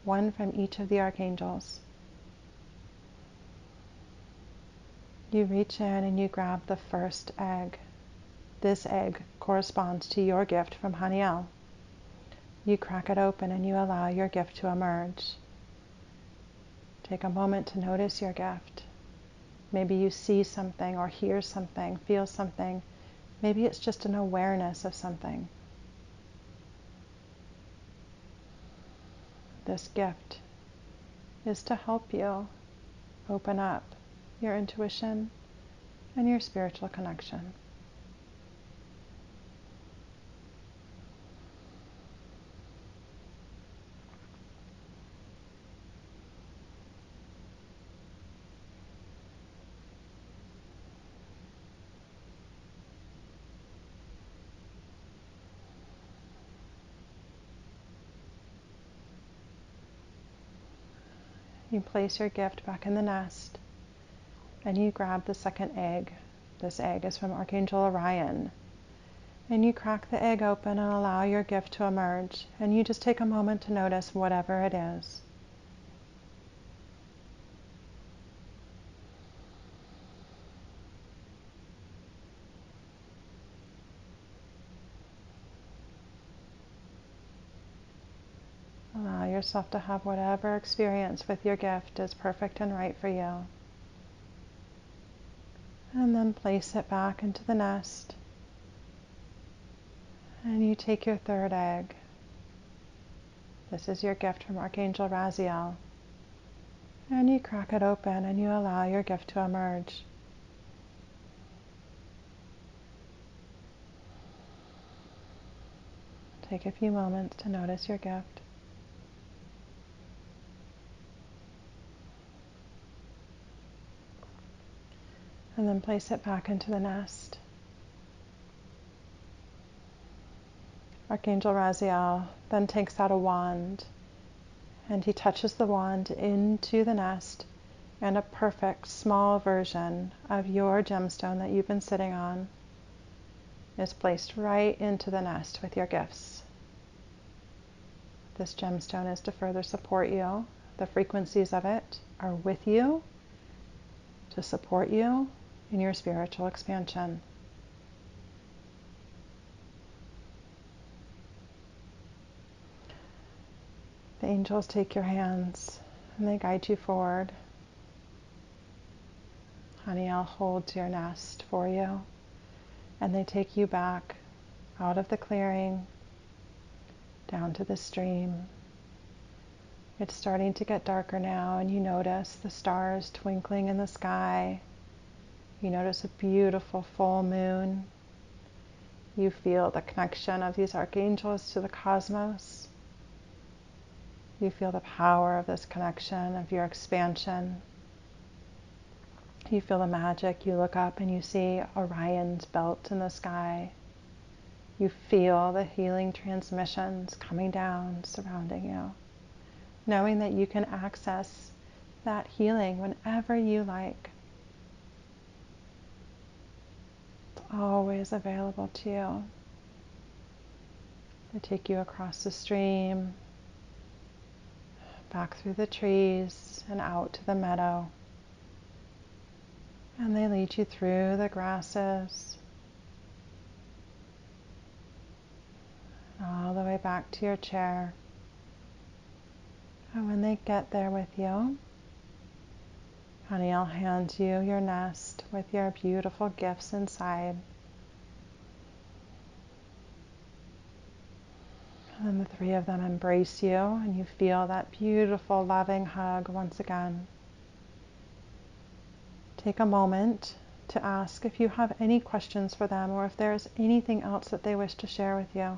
one from each of the archangels. You reach in and you grab the first egg. This egg corresponds to your gift from Haniel. You crack it open and you allow your gift to emerge. Take a moment to notice your gift. Maybe you see something or hear something, feel something. Maybe it's just an awareness of something. This gift is to help you open up your intuition and your spiritual connection. You place your gift back in the nest and you grab the second egg. This egg is from Archangel Orion. And you crack the egg open and allow your gift to emerge. And you just take a moment to notice whatever it is. Allow yourself to have whatever experience with your gift is perfect and right for you. And then place it back into the nest. And you take your third egg. This is your gift from Archangel Raziel. And you crack it open and you allow your gift to emerge. Take a few moments to notice your gift. And then place it back into the nest. Archangel Raziel then takes out a wand and he touches the wand into the nest, and a perfect small version of your gemstone that you've been sitting on is placed right into the nest with your gifts. This gemstone is to further support you. The frequencies of it are with you to support you in your spiritual expansion. The angels take your hands and they guide you forward. Haniel holds your nest for you, and they take you back out of the clearing down to the stream. It's starting to get darker now, and you notice the stars twinkling in the sky. You notice a beautiful full moon. You feel the connection of these archangels to the cosmos. You feel the power of this connection, of your expansion. You feel the magic. You look up and you see Orion's belt in the sky. You feel the healing transmissions coming down, surrounding you, knowing that you can access that healing whenever you like. It's always available to you. They take you across the stream, back through the trees, and out to the meadow. And they lead you through the grasses, all the way back to your chair. And when they get there with you, Haniel hands you your nest with your beautiful gifts inside. And then the three of them embrace you, and you feel that beautiful, loving hug once again. Take a moment to ask if you have any questions for them, or if there's anything else that they wish to share with you.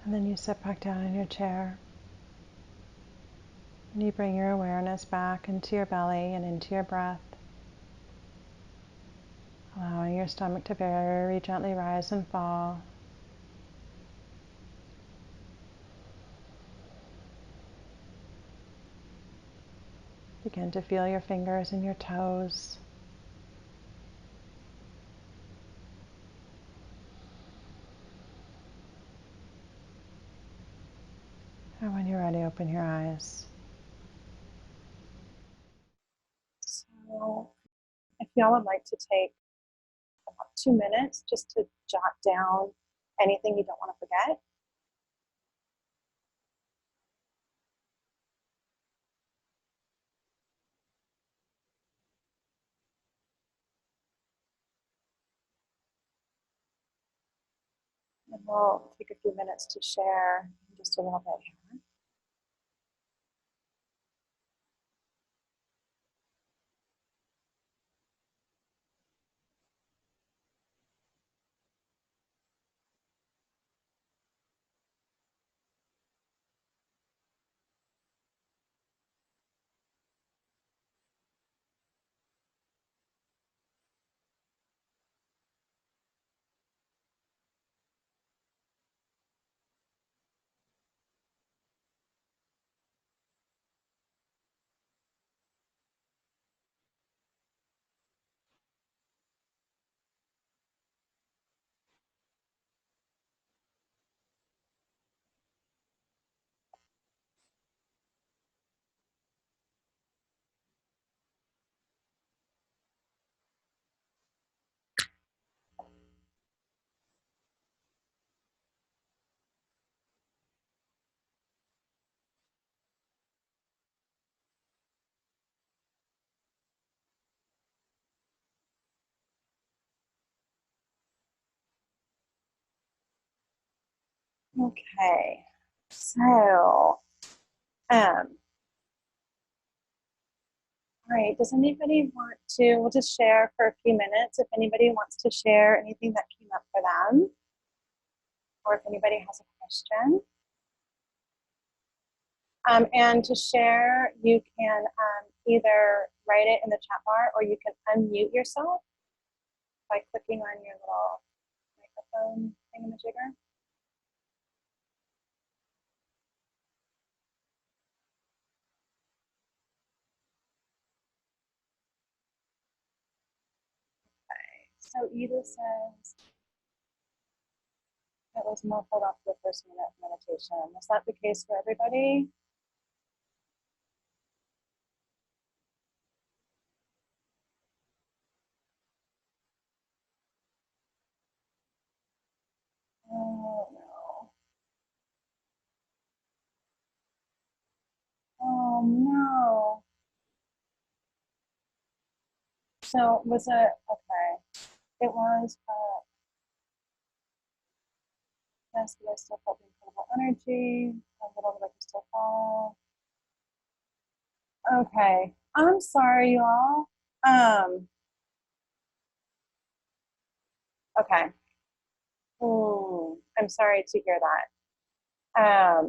And then you sit back down in your chair, and you bring your awareness back into your belly and into your breath, allowing your stomach to very gently rise and fall. Begin to feel your fingers and your toes. And when you're ready, open your eyes. So if y'all would like to take about 2 minutes just to jot down anything you don't want to forget. And we'll take a few minutes to share just a little bit here. Okay, so, all right, does anybody want to, we'll just share for a few minutes if anybody wants to share anything that came up for them, or if anybody has a question. And to share, you can either write it in the chat bar or you can unmute yourself by clicking on your little microphone thingamajigger. Okay, so Edith says it was muffled after the first minute of meditation. Was that the case for everybody? Oh no. Oh no. So was it, okay, it was, yes, but I still felt the incredible energy, a little bit I can still follow. Okay, I'm sorry, y'all. Okay. I'm sorry to hear that. I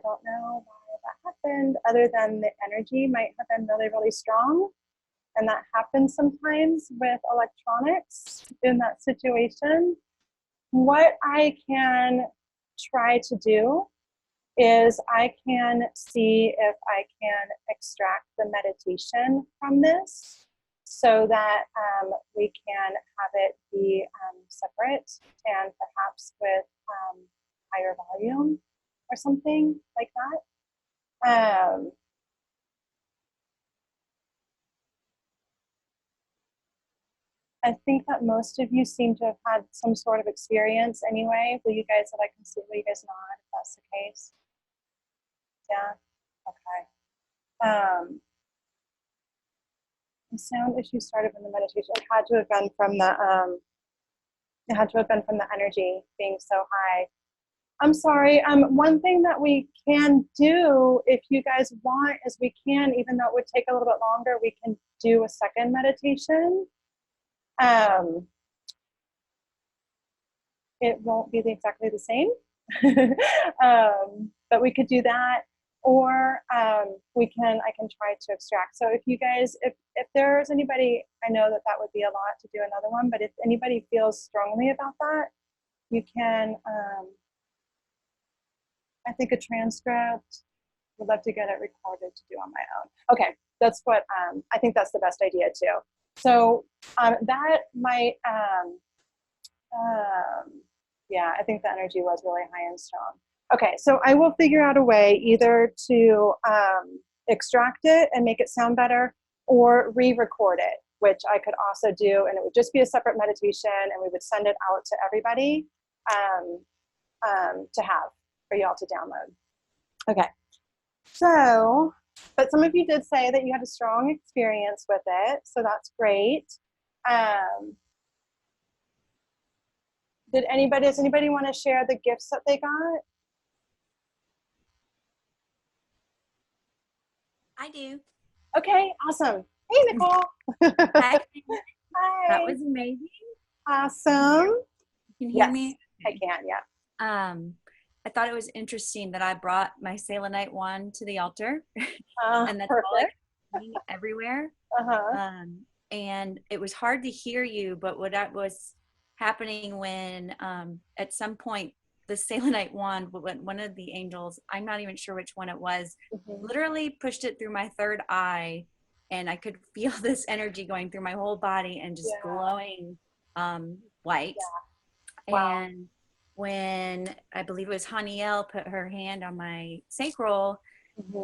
don't know why that happened, other than the energy might have been really, really strong. And that happens sometimes with electronics in that situation. What I can try to do is I can see if I can extract the meditation from this so that we can have it be separate and perhaps with higher volume or something like that. I think that most of you seem to have had some sort of experience anyway. Will you guys, if I can see, will you guys nod if that's the case? Yeah, okay. The sound issue started from the meditation. It had to have been from the energy being so high. I'm sorry. One thing that we can do, if you guys want, is we can, even though it would take a little bit longer, we can do a second meditation. It won't be exactly the same, but we could do that, or I can try to extract. So if you guys, if there's anybody, I know that that would be a lot to do another one, but if anybody feels strongly about that, you can, I think a transcript, would love to get it recorded to do on my own. Okay, that's what, I think that's the best idea too. So that might, yeah, I think the energy was really high and strong. Okay, so I will figure out a way either to extract it and make it sound better or re-record it, which I could also do, and it would just be a separate meditation and we would send it out to everybody to have for y'all to download. Okay, so, but some of you did say that you had a strong experience with it, so that's great. Does anybody want to share the gifts that they got? I do. Okay, awesome. Hey, Nicole. Hi. Hi. That was amazing. Awesome. You can hear me? I can, yeah. I thought it was interesting that I brought my selenite wand to the altar, and that's perfect. all I could everywhere. And it was hard to hear you, but what was happening when at some point the selenite wand, one of the angels, I'm not even sure which one it was, literally pushed it through my third eye, and I could feel this energy going through my whole body and just glowing white. Yeah. Wow. And when I believe it was Haniel put her hand on my sacral,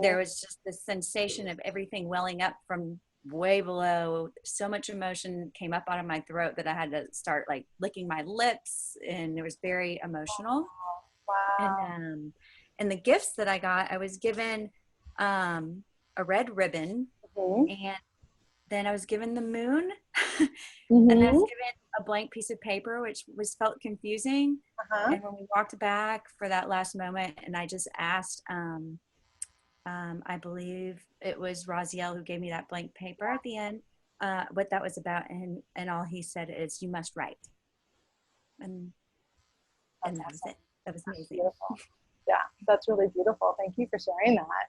there was just this sensation of everything welling up from way below. So much emotion came up out of my throat that I had to start like licking my lips, and it was very emotional. Wow. And the gifts that I got, I was given a red ribbon, and then I was given the moon, and I was given a blank piece of paper, which felt confusing. And when we walked back for that last moment, and I just asked, I believe it was Raziel who gave me that blank paper at the end, what that was about, and all he said is, "You must write," and that was it. That was amazing. Beautiful. Yeah. That's really beautiful. Thank you for sharing that.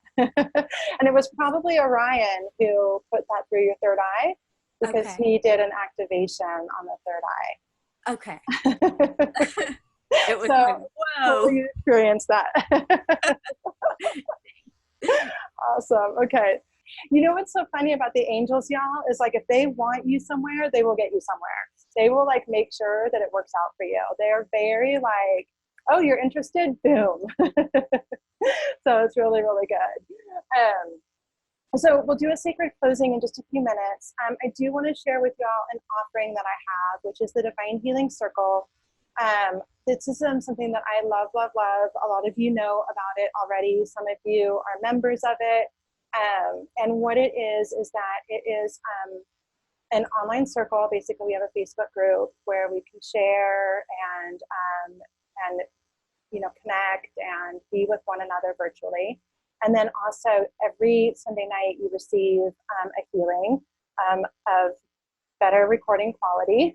And it was probably Orion who put that through your third eye, because Okay. he did an activation on the third Okay. eye. It was like, So whoa. totally experienced that. Awesome. Okay. You know what's so funny about the angels, y'all, is like if they want you somewhere, they will get you somewhere. They will like make sure that it works out for you. They're very like, oh, you're interested? Boom. So it's really, really good. So we'll do a sacred closing in just a few minutes. I do want to share with y'all an offering that I have, which is the Divine Healing Circle. This is something that I love, love, love. A lot of you know about it already. Some of you are members of it. And what it is that it is an online circle. Basically, we have a Facebook group where we can share and connect and be with one another virtually. And then also every Sunday night you receive a healing of better recording quality.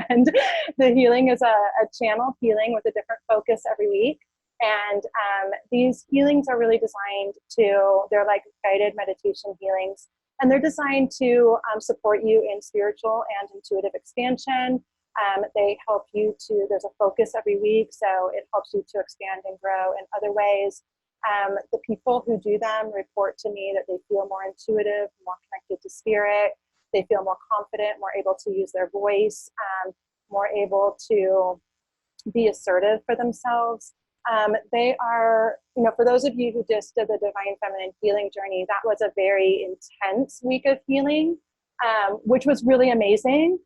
And the healing is a channel healing with a different focus every week. And these healings are really designed they're like guided meditation healings. And they're designed to support you in spiritual and intuitive expansion. They help you there's a focus every week, so it helps you to expand and grow in other ways. The people who do them report to me that they feel more intuitive, more connected to spirit. They feel more confident, more able to use their voice, more able to be assertive for themselves. They are, for those of you who just did the Divine Feminine Healing Journey, that was a very intense week of healing, which was really amazing.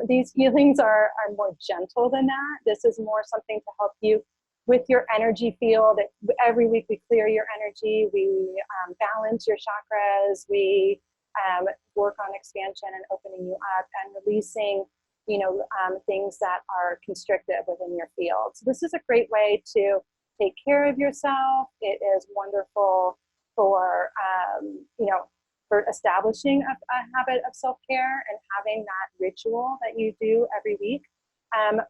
These healings are more gentle than that. This is more something to help you with your energy field. Every week we clear your energy, we balance your chakras, we work on expansion and opening you up and releasing things that are constrictive within your field. So this is a great way to take care of yourself. It is wonderful for, for establishing a habit of self-care and having that ritual that you do every week.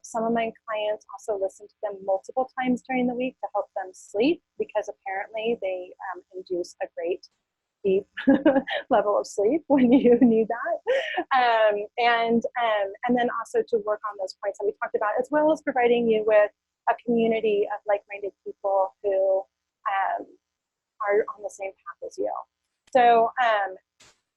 Some of my clients also listen to them multiple times during the week to help them sleep, because apparently they induce a great deep level of sleep when you need that. And then also to work on those points that we talked about, as well as providing you with a community of like-minded people who are on the same path as you. So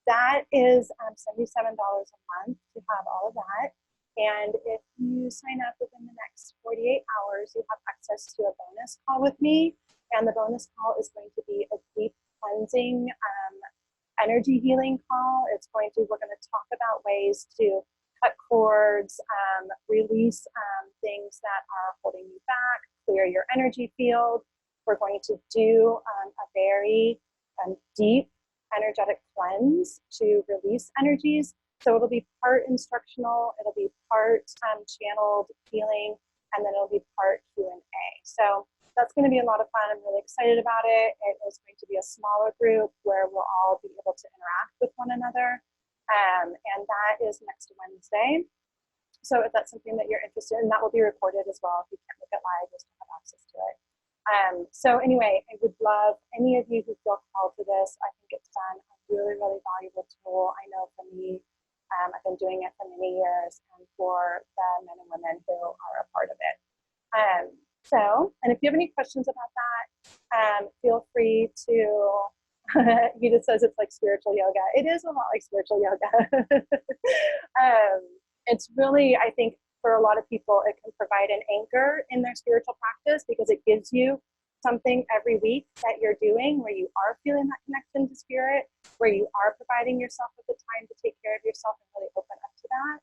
that is $77 a month to have all of that. And if you sign up within the next 48 hours, you have access to a bonus call with me. And the bonus call is going to be a deep cleansing energy healing call. We're going to talk about ways to cut cords, release things that are holding you back, clear your energy field. We're going to do a very deep energetic cleanse to release energies. So it'll be part instructional, it'll be part channeled healing, and then it'll be part Q&A. So that's going to be a lot of fun. I'm really excited about it. It is going to be a smaller group where we'll all be able to interact with one another. And that is next Wednesday. So if that's something that you're interested in, that will be recorded as well if you can't make it live, just to have access to it. So anyway, I would love any of you who feel called to this. I think it's been a really, really valuable tool. I know for me, I've been doing it for many years, and for the men and women who are a part of it. And if you have any questions about that, feel free to, he just says it's like spiritual yoga. It is a lot like spiritual yoga. It's really, I think, for a lot of people, it can provide an anchor in their spiritual practice, because it gives you something every week that you're doing where you are feeling that connection to spirit, where you are providing yourself with the time to take care of yourself and really open up to that.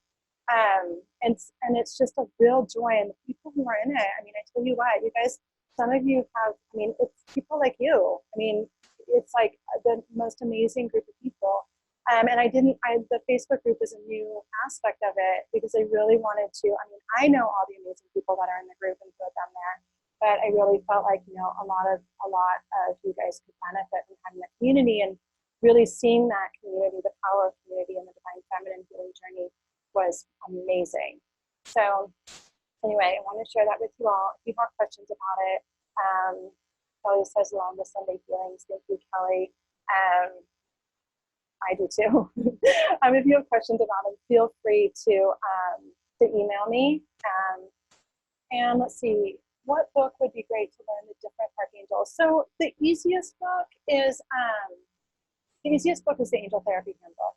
And it's just a real joy. And the people who are in it, I mean, I tell you what, you guys, some of you have, I mean, it's people like you. I mean, it's like the most amazing group of people. And the Facebook group is a new aspect of it, because I really wanted to, I mean, I know all the amazing people that are in the group and who have been there, but I really felt like, a lot of you guys could benefit from having a community, and really seeing that community, the power of community and the Divine Feminine Healing Journey was amazing. So anyway, I want to share that with you all. If you have questions about it, Kelly says, long the Sunday healings. Thank you, Kelly. I do too. If you have questions about them, feel free to email me. And let's see, what book would be great to learn the different archangels? So the easiest book is the Angel Therapy Handbook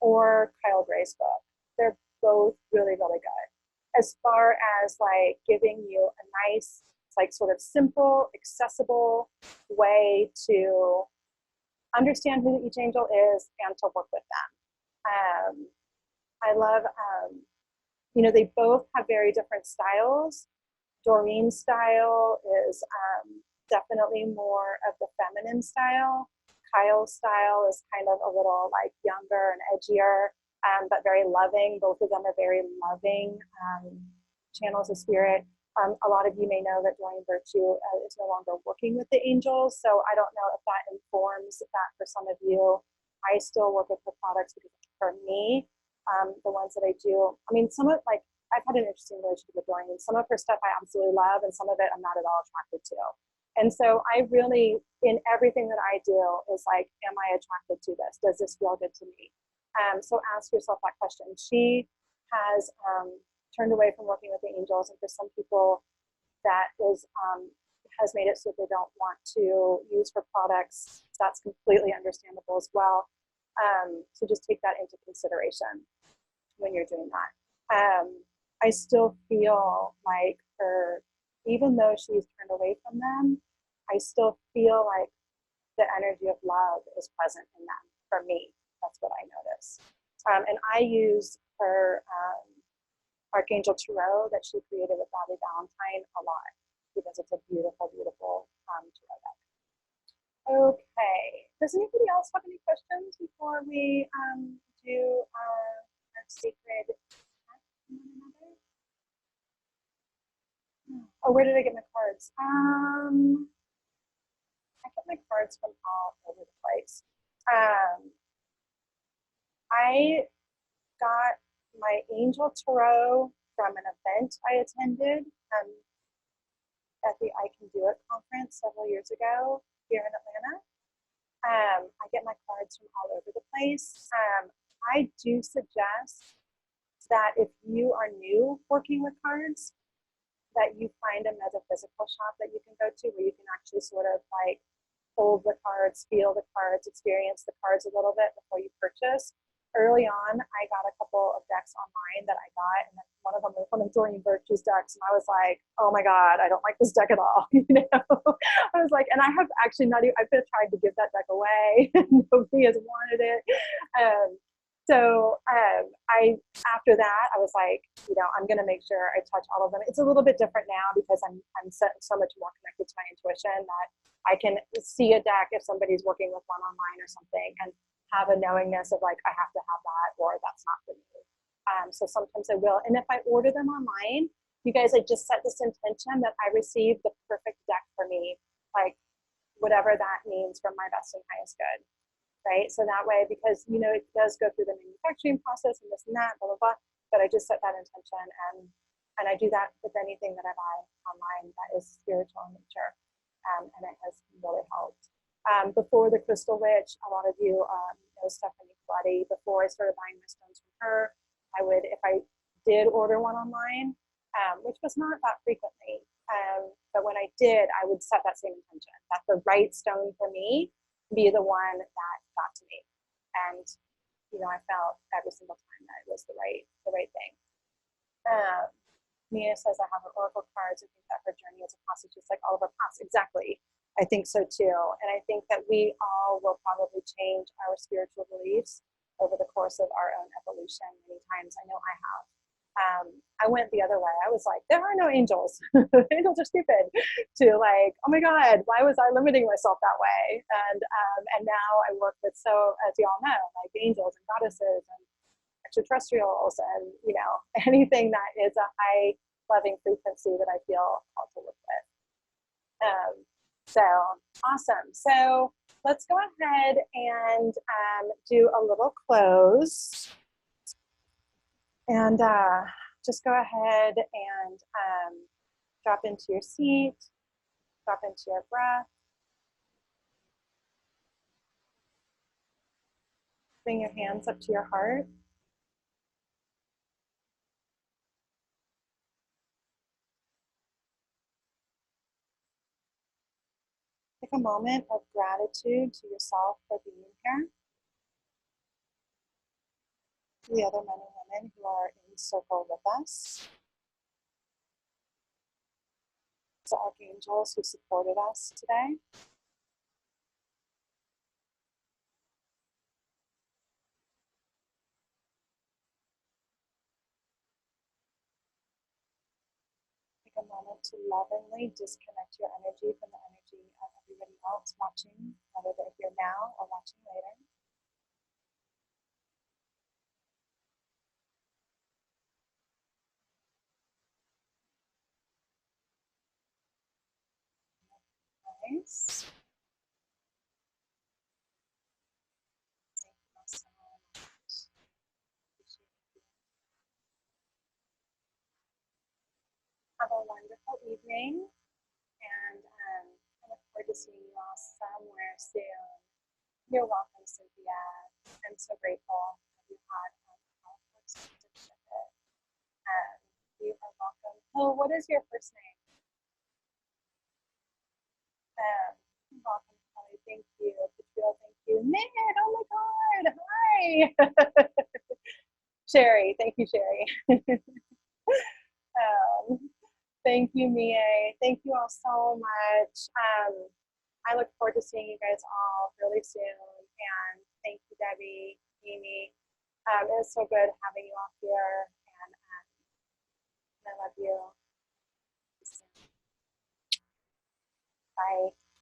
or Kyle Gray's book. They're both really, really good. As far as like giving you a nice, like sort of simple, accessible way to understand who each angel is and to work with them. I love, they both have very different styles. Doreen's style is definitely more of the feminine style. Kyle's style is kind of a little like younger and edgier, but very loving. Both of them are very loving channels of spirit. A lot of you may know that Doreen Virtue is no longer working with the angels, so I don't know if that informs that for some of you. I still work with her products because for me, the ones that I do, some of like, I've had an interesting relationship with Doreen. Some of her stuff I absolutely love, and some of it I'm not at all attracted to. And so I really, in everything that I do, is like, am I attracted to this? Does this feel good to me? So ask yourself that question. She has turned away from working with the angels, and for some people, that is has made it so they don't want to use her products. That's completely understandable as well. So just take that into consideration when you're doing that. I still feel like her, even though she's turned away from them, I still feel like the energy of love is present in them for me. That's what I notice. And I use her Archangel Tarot that she created with Bobby Valentine a lot because it's a beautiful, beautiful tarot deck. Okay. Does anybody else have any questions before we do our sacred? Oh, where did I get my cards? I get my cards from all over the place. I got my Angel Tarot from an event I attended at the I Can Do It conference several years ago here in Atlanta. I get my cards from all over the place. I do suggest that if you are new working with cards, that you find a metaphysical shop that you can go to where you can actually sort of like hold the cards, feel the cards, experience the cards a little bit before you purchase. Early on, I got a couple of decks online that I got, and one of them was one of Doreen Virtue's decks, and I was like, oh my God, I don't like this deck at all. I was like, and I have actually not even, I've tried to give that deck away, and nobody has wanted it. So after that, I was like, I'm going to make sure I touch all of them. It's a little bit different now because I'm so much more connected to my intuition that I can see a deck if somebody's working with one online or something and have a knowingness of like, I have to have that or that's not for me. So sometimes I will. And if I order them online, you guys, I just set this intention that I receive the perfect deck for me, like whatever that means from my best and highest good. Right? So that way, because, it does go through the manufacturing process and this and that, blah, blah, blah, but I just set that intention and I do that with anything that I buy online that is spiritual in nature. And it has really helped. Before the Crystal Witch, a lot of you know Stephanie Floody. Before I started buying my stones from her, I would, if I did order one online, which was not that frequently, but when I did, I would set that same intention, that the right stone for me be the one that got to me. And, I felt every single time that it was the right thing. Mia says, I have her oracle cards. I think that her journey is a passage just like all of our paths. Exactly. I think so too. And I think that we all will probably change our spiritual beliefs over the course of our own evolution many times. I know I have. I went the other way. I was like, there are no angels. Angels are stupid. To like, oh my God, why was I limiting myself that way? And now I work with, so as you all know, like angels and goddesses and extraterrestrials and, anything that is a high loving frequency that I feel called to work with. So awesome. So let's go ahead and do a little close. And just go ahead and drop into your seat, drop into your breath. Bring your hands up to your heart. Take a moment of gratitude to yourself for being here, to the other men and women who are in circle with us, the Archangels who supported us today. Take a moment to lovingly disconnect your energy from the energy of everybody else watching, whether they're here now or watching later. Nice. Thank you so much. Have a wonderful evening, and I look forward to seeing you all somewhere soon. You're welcome, Cynthia. I'm so grateful that you had experience with it. You are welcome. Oh, what is your first name? You're welcome, Kelly. Thank you. Patricia, thank you. Ned, oh my God. Hi. Sherry, thank you, Sherry. Thank you, Mia. Thank you all so much. I look forward to seeing you guys all really soon. And thank you, Debbie, Amy. It was so good having you all here. And I love you. Bye.